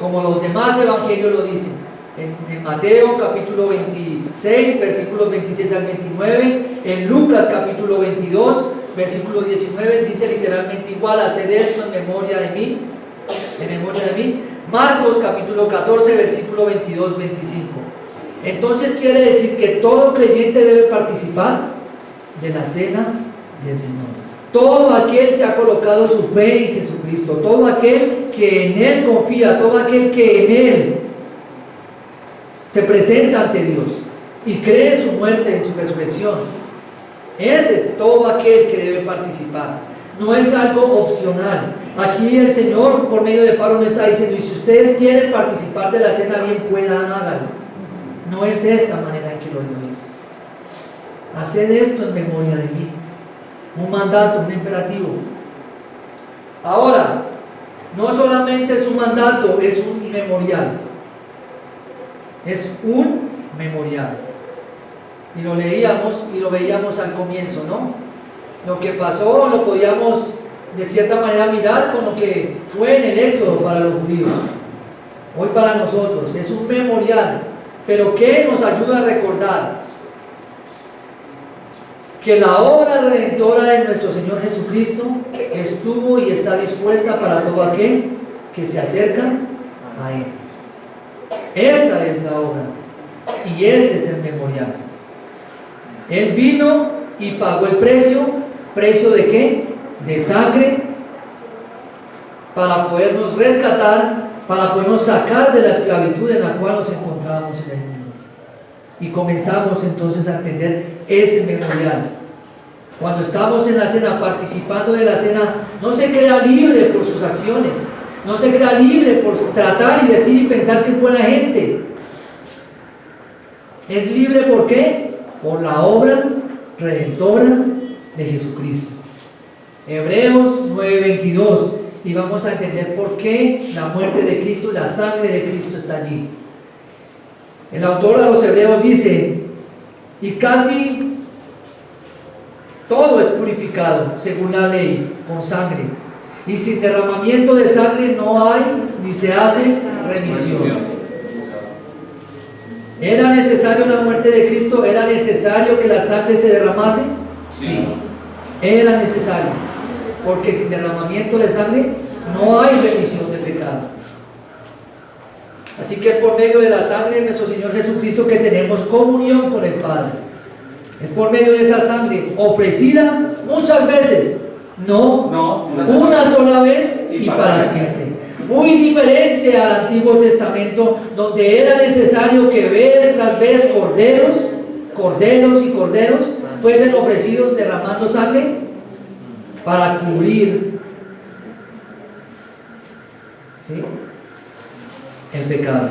como los demás evangelios lo dicen. En Mateo capítulo 26, versículos 26 al 29, en Lucas capítulo 22, versículo 19, dice literalmente igual: haced esto en memoria de mí, en memoria de mí. Marcos capítulo 14, versículo 22, 25. Entonces quiere decir que todo creyente debe participar de la cena del Señor. Todo aquel que ha colocado su fe en Jesucristo, todo aquel que en Él confía, todo aquel que en Él se presenta ante Dios y cree en su muerte, en su resurrección, ese es todo aquel que debe participar. No es algo opcional. Aquí el Señor, por medio de Pablo, nos está diciendo: y si ustedes quieren participar de la cena, bien puedan, háganlo. No es esta manera en que lo dice. Haced esto en memoria de mí. Un mandato, un imperativo. Ahora, no solamente es un mandato, es un memorial. Es un memorial. Y lo leíamos y lo veíamos al comienzo, ¿no? Lo que pasó lo podíamos de cierta manera mirar con lo que fue en el Éxodo para los judíos. hoy para nosotros, es un memorial, pero que nos ayuda a recordar que la obra redentora de nuestro Señor Jesucristo estuvo y está dispuesta para todo aquel que se acerca a Él. Esa es la obra y ese es el memorial. Él vino y pagó el precio. ¿Precio de qué? De sangre, para podernos rescatar, para podernos sacar de la esclavitud en la cual nos encontrábamos en el mundo. Y comenzamos entonces a entender ese memorial. Cuando estamos en la cena, participando de la cena, no se crea libre por sus acciones, no se crea libre por tratar y decir y pensar que es buena gente. Es libre ¿por qué? Por la obra redentora de Jesucristo. Hebreos 9:22, y vamos a entender por qué la muerte de Cristo, la sangre de Cristo está allí. El autor de los Hebreos dice: y casi todo es purificado según la ley con sangre, y sin derramamiento de sangre no hay ni se hace remisión. ¿Era necesario la muerte de Cristo? ¿Era necesario que la sangre se derramase? Sí, era necesario, porque sin derramamiento de sangre no hay remisión de pecado. Así que es por medio de la sangre de nuestro Señor Jesucristo que tenemos comunión con el Padre. Es por medio de esa sangre ofrecida muchas veces, no una sola vez y para siempre. Muy diferente al Antiguo Testamento, donde era necesario que vez tras vez corderos fuesen ofrecidos derramando sangre para cubrir, ¿sí?, el pecado.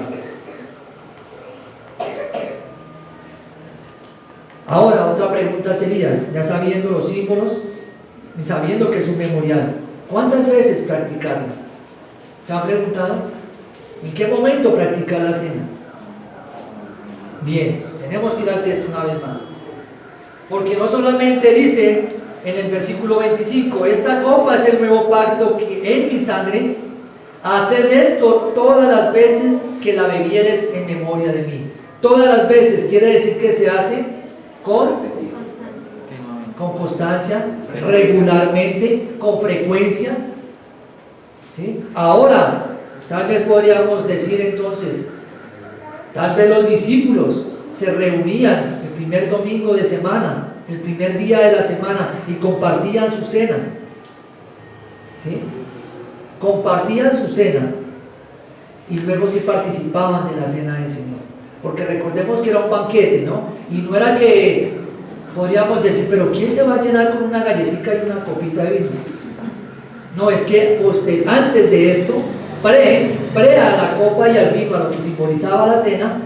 Ahora, otra pregunta sería, ya sabiendo los símbolos y sabiendo que es un memorial, ¿cuántas veces practicarlo? ¿Te han preguntado? ¿En qué momento practicar la cena? Bien, tenemos que ir al texto una vez más. Porque no solamente dice en el versículo 25, esta copa es el nuevo pacto que en mi sangre, haced esto todas las veces que la bebieres en memoria de mí. Todas las veces quiere decir que se hace con constancia, regularmente, con frecuencia. ¿Sí? Ahora, tal vez podríamos decir entonces, tal vez los discípulos se reunían el primer domingo de semana, el primer día de la semana, y compartían su cena. ¿Sí? Compartían su cena y luego sí participaban de la cena del Señor. Porque recordemos que era un banquete, ¿no? Y no era que podríamos decir, pero ¿quién se va a llenar con una galletita y una copita de vino? No, es que antes de esto, pre a la copa y al vino, a lo que simbolizaba la cena,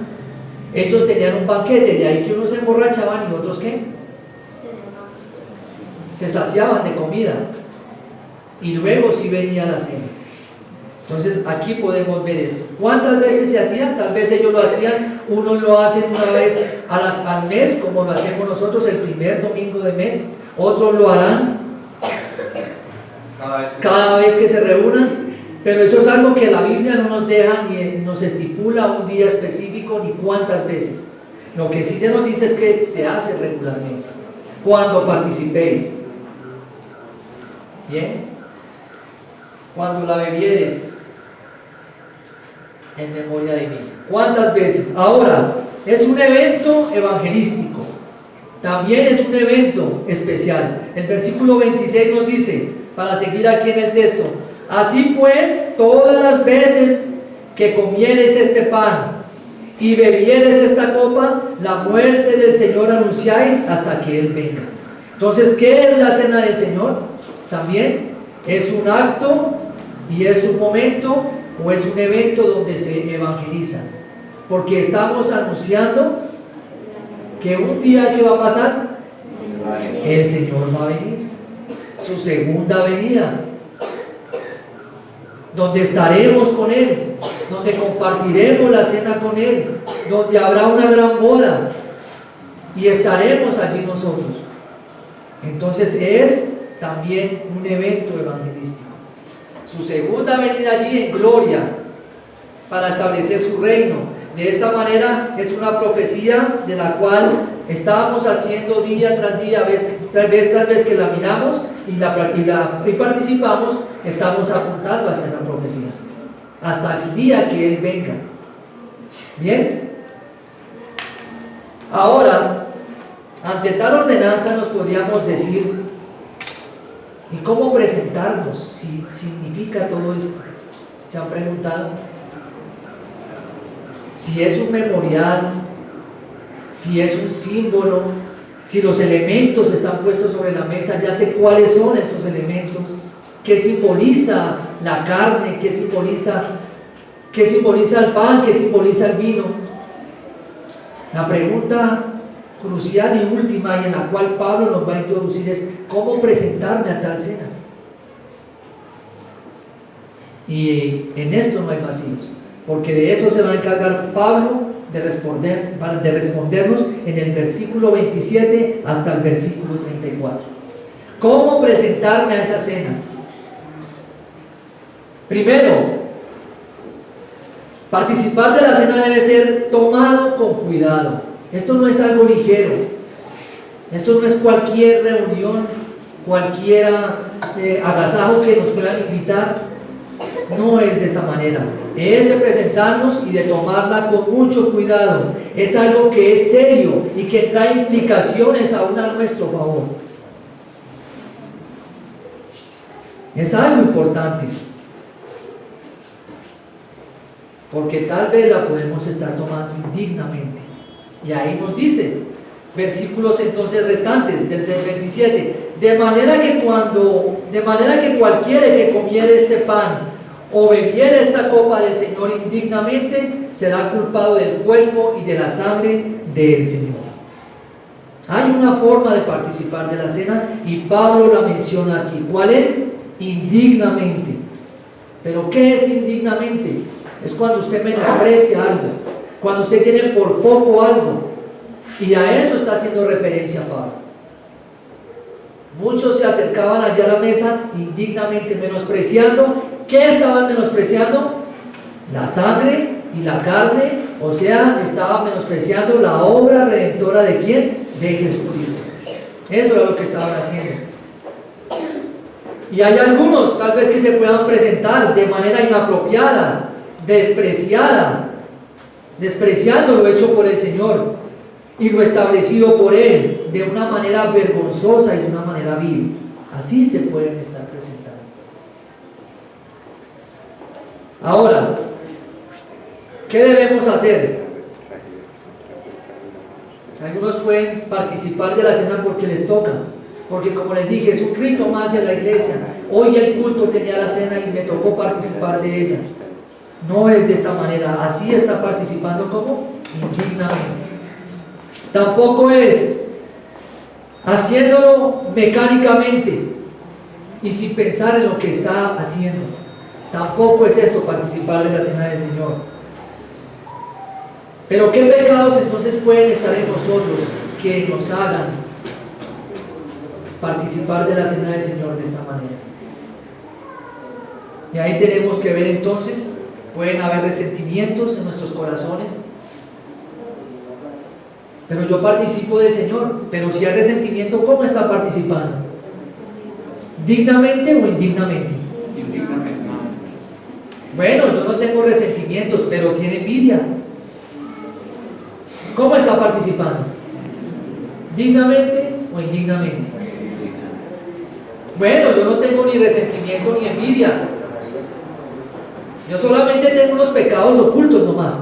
ellos tenían un banquete, de ahí que unos se emborrachaban y otros ¿qué? Se saciaban de comida, y luego sí venía la cena. Entonces aquí podemos ver esto. ¿Cuántas veces se hacía? Tal vez ellos lo hacían, unos lo hacen una vez al mes, como lo hacemos nosotros el primer domingo de mes, otros lo harán cada vez que se reúnan, pero eso es algo que la Biblia no nos deja ni nos estipula un día específico ni cuántas veces. Lo que sí se nos dice es que se hace regularmente, cuando participéis. Bien, cuando la bebieres en memoria de mí. ¿Cuántas veces? Ahora, es un evento evangelístico, también es un evento especial. El versículo 26 nos dice, para seguir aquí en el texto: así pues, todas las veces que comieres este pan y bebieres esta copa, la muerte del Señor anunciáis hasta que Él venga. Entonces, ¿qué es la cena del Señor? También es un acto y es un momento o es un evento donde se evangeliza, porque estamos anunciando que un día, ¿qué va a pasar? El Señor va a venir, su segunda venida, donde estaremos con Él, donde compartiremos la cena con Él, donde habrá una gran boda y estaremos allí nosotros. Entonces es también un evento evangelístico, su segunda venida allí en gloria, para establecer su reino. De esta manera es una profecía de la cual estábamos haciendo día tras día, tal vez que la miramos y participamos, estamos apuntando hacia esa profecía, hasta el día que Él venga. Bien. Ahora, ante tal ordenanza nos podríamos decir, ¿y cómo presentarnos? Si significa todo esto. ¿Se han preguntado? Si es un memorial, si es un símbolo, si los elementos están puestos sobre la mesa, ya sé cuáles son esos elementos, qué simboliza la carne, qué simboliza el pan, qué simboliza el vino. La pregunta crucial y última, y en la cual Pablo nos va a introducir, es ¿cómo presentarme a tal cena? Y en esto no hay vacíos, porque de eso se va a encargar Pablo de respondernos en el versículo 27 hasta el versículo 34. ¿Cómo presentarme a esa cena? Primero, participar de la cena debe ser tomado con cuidado. Esto no es algo ligero. Esto no es cualquier reunión, cualquier agasajo que nos puedan invitar. No es de esa manera. Es de presentarnos y de tomarla con mucho cuidado. Es algo que es serio y que trae implicaciones aún a nuestro favor. Es algo importante, porque tal vez la podemos estar tomando indignamente. Y ahí nos dice, versículos entonces restantes del 27, de manera que cualquiera que comiere este pan o bebiere esta copa del Señor indignamente, será culpado del cuerpo y de la sangre del Señor. Hay una forma de participar de la cena y Pablo la menciona aquí. ¿Cuál es? Indignamente. ¿Pero qué es indignamente? Es cuando usted menosprecia algo, cuando usted tiene por poco algo, y a eso está haciendo referencia Pablo. Muchos se acercaban allá a la mesa indignamente, menospreciando. ¿Qué estaban menospreciando? La sangre y la carne, o sea, estaban menospreciando la obra redentora ¿de quién? De Jesucristo. Eso es lo que estaban haciendo. Y hay algunos, tal vez, que se puedan presentar de manera inapropiada, despreciando lo hecho por el Señor y lo establecido por Él, de una manera vergonzosa y de una manera vil. Así se pueden estar presentando. Ahora, ¿qué debemos hacer? Algunos pueden participar de la cena porque les toca, porque como les dije, es un rito más de la iglesia. Hoy el culto tenía la cena y me tocó participar de ella. No es de esta manera, así está participando como indignamente. Tampoco es haciéndolo mecánicamente y sin pensar en lo que está haciendo. Tampoco es eso, participar de la cena del Señor. Pero ¿qué pecados entonces pueden estar en nosotros que nos hagan participar de la cena del Señor de esta manera? Y ahí tenemos que ver entonces, pueden haber resentimientos en nuestros corazones. Pero yo participo del Señor. Pero si hay resentimiento, ¿cómo está participando? ¿Dignamente o indignamente? Indignamente. Bueno, yo no tengo resentimientos, pero tiene envidia. ¿Cómo está participando? ¿Dignamente o indignamente? Bueno, yo no tengo ni resentimiento ni envidia. Yo solamente tengo unos pecados ocultos nomás.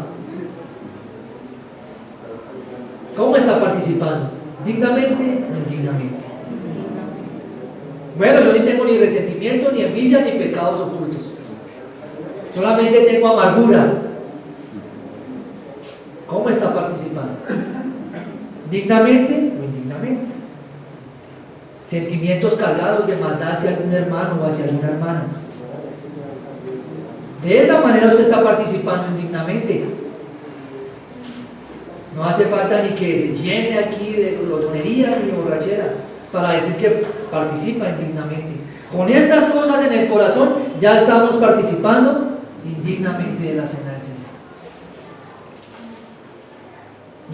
¿Cómo está participando? ¿Dignamente o indignamente? Bueno, yo ni tengo ni resentimiento, ni envidia, ni pecados ocultos. Solamente tengo amargura. ¿Cómo está participando? ¿Dignamente o indignamente? Sentimientos cargados de maldad hacia algún hermano o hacia alguna hermana. De esa manera usted está participando indignamente. No hace falta ni que se llene aquí de glotonería ni de borrachera para decir que participa indignamente. Con estas cosas en el corazón ya estamos participando indignamente de la cena del Señor.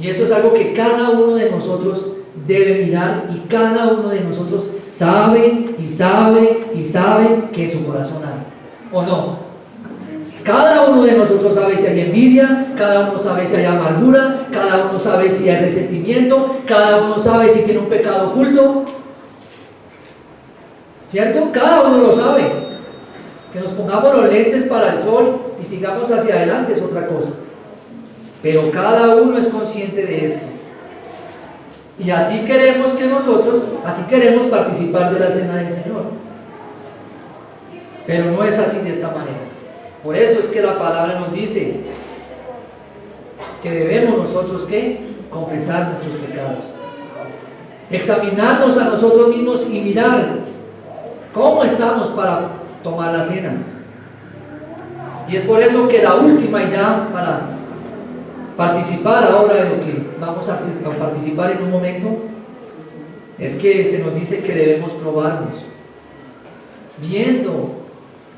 Y esto es algo que cada uno de nosotros debe mirar, y cada uno de nosotros sabe y sabe y sabe que en su corazón hay, ¿o no? Cada uno de nosotros sabe si hay envidia, cada uno sabe si hay amargura, cada uno sabe si hay resentimiento, cada uno sabe si tiene un pecado oculto, ¿cierto? Cada uno lo sabe. Que nos pongamos los lentes para el sol y sigamos hacia adelante es otra cosa, pero cada uno es consciente de esto. Y así queremos participar de la cena del Señor. Pero no es así de esta manera. Por eso es que la palabra nos dice que debemos nosotros, ¿qué? Confesar nuestros pecados. Examinarnos a nosotros mismos y mirar cómo estamos para tomar la cena. Y es por eso que la última, y ya para participar ahora de lo que vamos a participar en un momento, es que se nos dice que debemos probarnos, viendo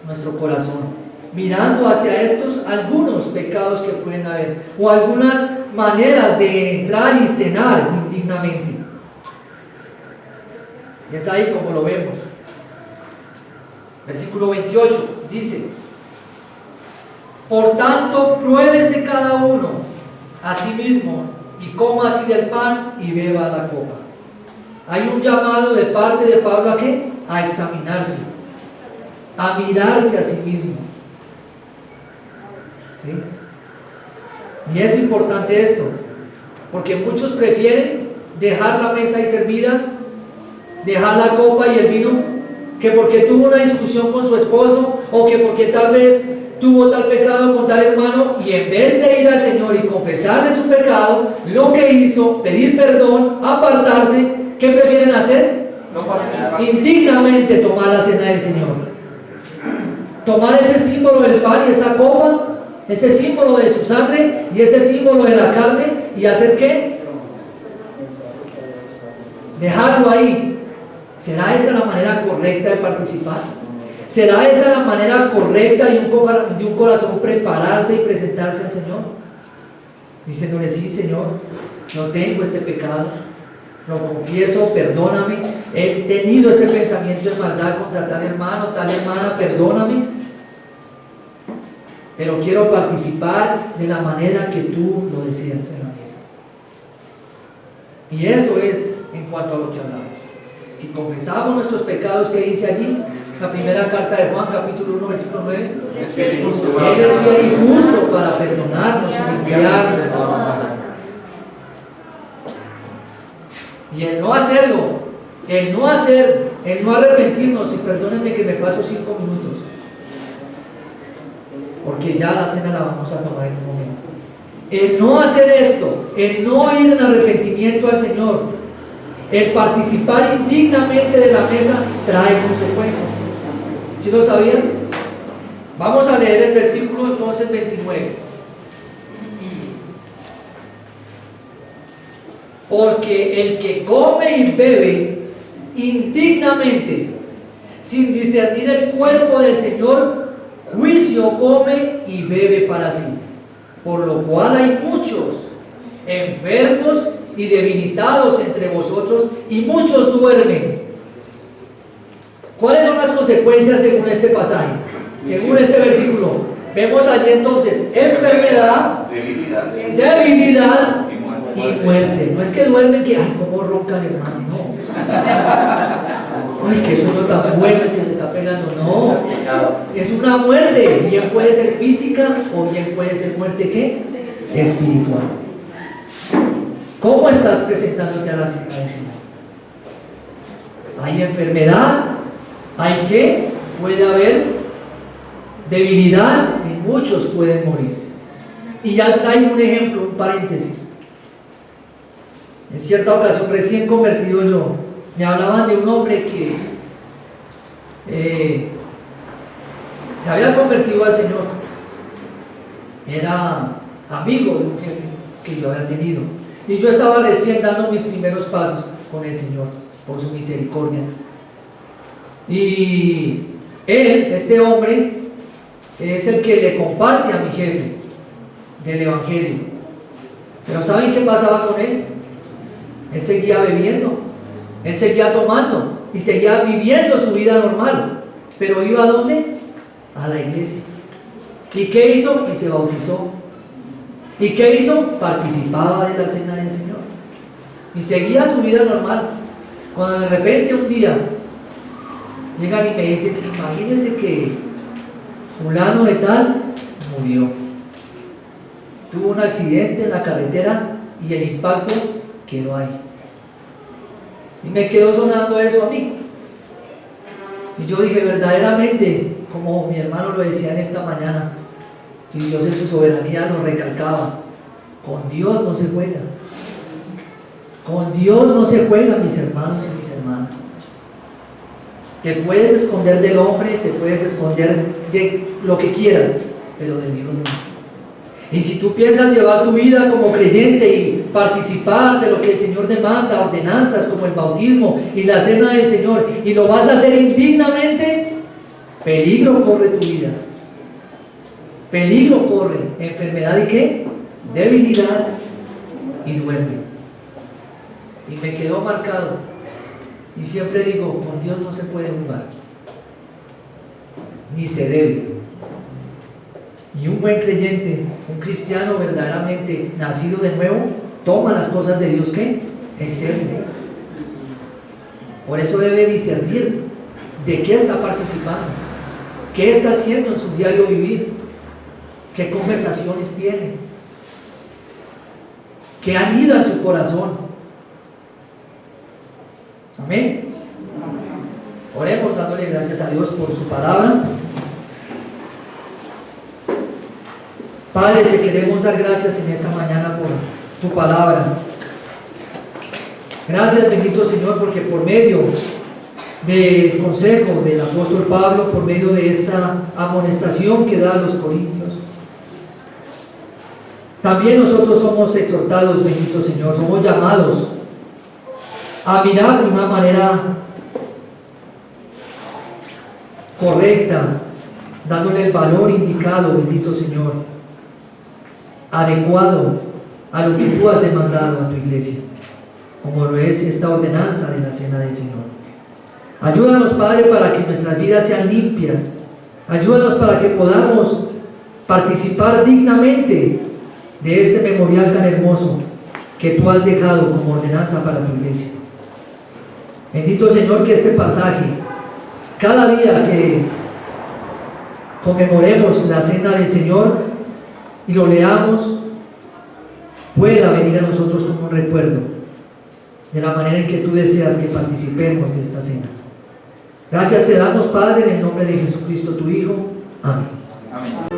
nuestro corazón, mirando hacia estos algunos pecados que pueden haber, o algunas maneras de entrar y cenar indignamente. Y es ahí como lo vemos. Versículo 28 dice: por tanto, pruébese cada uno a sí mismo, y coma así del pan y beba la copa. Hay un llamado de parte de Pablo ¿a qué? A examinarse, a mirarse a sí mismo, ¿sí? Y es importante esto, porque muchos prefieren dejar la mesa y servida, dejar la copa y el vino, que porque tuvo una discusión con su esposo, o que porque tal vez tuvo tal pecado con tal hermano, y en vez de ir al Señor y confesarle su pecado, lo que hizo, pedir perdón, apartarse, ¿qué prefieren hacer? Indignamente tomar la cena del Señor, tomar ese símbolo del pan y esa copa, ese símbolo de su sangre y ese símbolo de la carne, y hacer ¿qué? Dejarlo ahí. ¿Será esa la manera correcta de participar? ¿Será esa la manera correcta de un corazón prepararse y presentarse al Señor? Diciéndole: sí, Señor, yo tengo este pecado, lo confieso, perdóname, he tenido este pensamiento de maldad contra tal hermano, tal hermana, perdóname, pero quiero participar de la manera que tú lo deseas en la mesa. Y eso es en cuanto a lo que hablamos. Si confesamos nuestros pecados, ¿qué dice allí? La primera carta de Juan, capítulo 1, versículo 9. Él es fiel y justo para perdonarnos y limpiarnos. Y el no hacerlo, el no arrepentirnos, y perdónenme que me paso 5 minutos, porque ya la cena la vamos a tomar en un momento. El no hacer esto, el no ir en arrepentimiento al Señor, el participar indignamente de la mesa, trae consecuencias. ¿Sí lo sabían? Vamos a leer el versículo entonces 29. Porque el que come y bebe indignamente, sin discernir el cuerpo del Señor, juicio come y bebe para sí. Por lo cual hay muchos enfermos y debilitados entre vosotros, y muchos duermen. ¿Cuáles son las consecuencias según este pasaje? Según este versículo, vemos allí entonces enfermedad, debilidad y muerte. No es que duermen que, ay, cómo ronca el hermano, no. Ay, qué sueño tan bueno el que se está pegando, no. Es una muerte, bien puede ser física o bien puede ser muerte, ¿qué? Espiritual. ¿Cómo estás presentándote a la cena del Señor? Hay enfermedad, hay ¿qué? Puede haber debilidad y muchos pueden morir. Y ya traigo un ejemplo, un paréntesis. En cierta ocasión, recién convertido yo, me hablaban de un hombre que se había convertido al Señor. Era amigo de un jefe que yo había tenido. Y yo estaba recién dando mis primeros pasos con el Señor, por su misericordia. Y él, este hombre, es el que le comparte a mi jefe del Evangelio. Pero ¿saben qué pasaba con él? Él seguía bebiendo, él seguía tomando y seguía viviendo su vida normal. Pero ¿iba a dónde? A la iglesia. ¿Y qué hizo? Y se bautizó. ¿Y qué hizo? Participaba de la cena del Señor. Y seguía su vida normal. Cuando de repente un día llegan y me dicen, imagínense que fulano de tal murió. Tuvo un accidente en la carretera y el impacto quedó ahí. Y me quedó sonando eso a mí. Y yo dije, verdaderamente, como mi hermano lo decía en esta mañana, y Dios en su soberanía lo recalcaba, con Dios no se juega. Con Dios no se juega, mis hermanos y mis hermanas. Te puedes esconder del hombre, te puedes esconder de lo que quieras, pero de Dios no. Y si tú piensas llevar tu vida como creyente y participar de lo que el Señor demanda, ordenanzas como el bautismo y la cena del Señor, y lo vas a hacer indignamente, peligro corre tu vida. Peligro corre, enfermedad y qué? Debilidad y duerme. Y me quedó marcado. Y siempre digo, con Dios no se puede jugar, ni se debe. Y un buen creyente, un cristiano verdaderamente nacido de nuevo, toma las cosas de Dios, ¿qué? En serio. Por eso debe discernir de qué está participando, qué está haciendo en su diario vivir, qué conversaciones tiene, qué anida en su corazón. Amén. Oremos dándole gracias a Dios por su palabra. Padre, te queremos dar gracias en esta mañana por tu palabra. Gracias, bendito Señor, porque por medio del consejo del apóstol Pablo, por medio de esta amonestación que da a los corintios, también nosotros somos exhortados, bendito Señor, somos llamados a mirar de una manera correcta, dándole el valor indicado, bendito Señor, adecuado a lo que tú has demandado a tu iglesia, como lo es esta ordenanza de la cena del Señor. Ayúdanos, Padre, para que nuestras vidas sean limpias. Ayúdanos para que podamos participar dignamente de este memorial tan hermoso que tú has dejado como ordenanza para tu iglesia. Bendito Señor, que este pasaje, cada día que conmemoremos la cena del Señor y lo leamos, pueda venir a nosotros como un recuerdo de la manera en que tú deseas que participemos de esta cena. Gracias te damos, Padre, en el nombre de Jesucristo tu Hijo. Amén. Amén.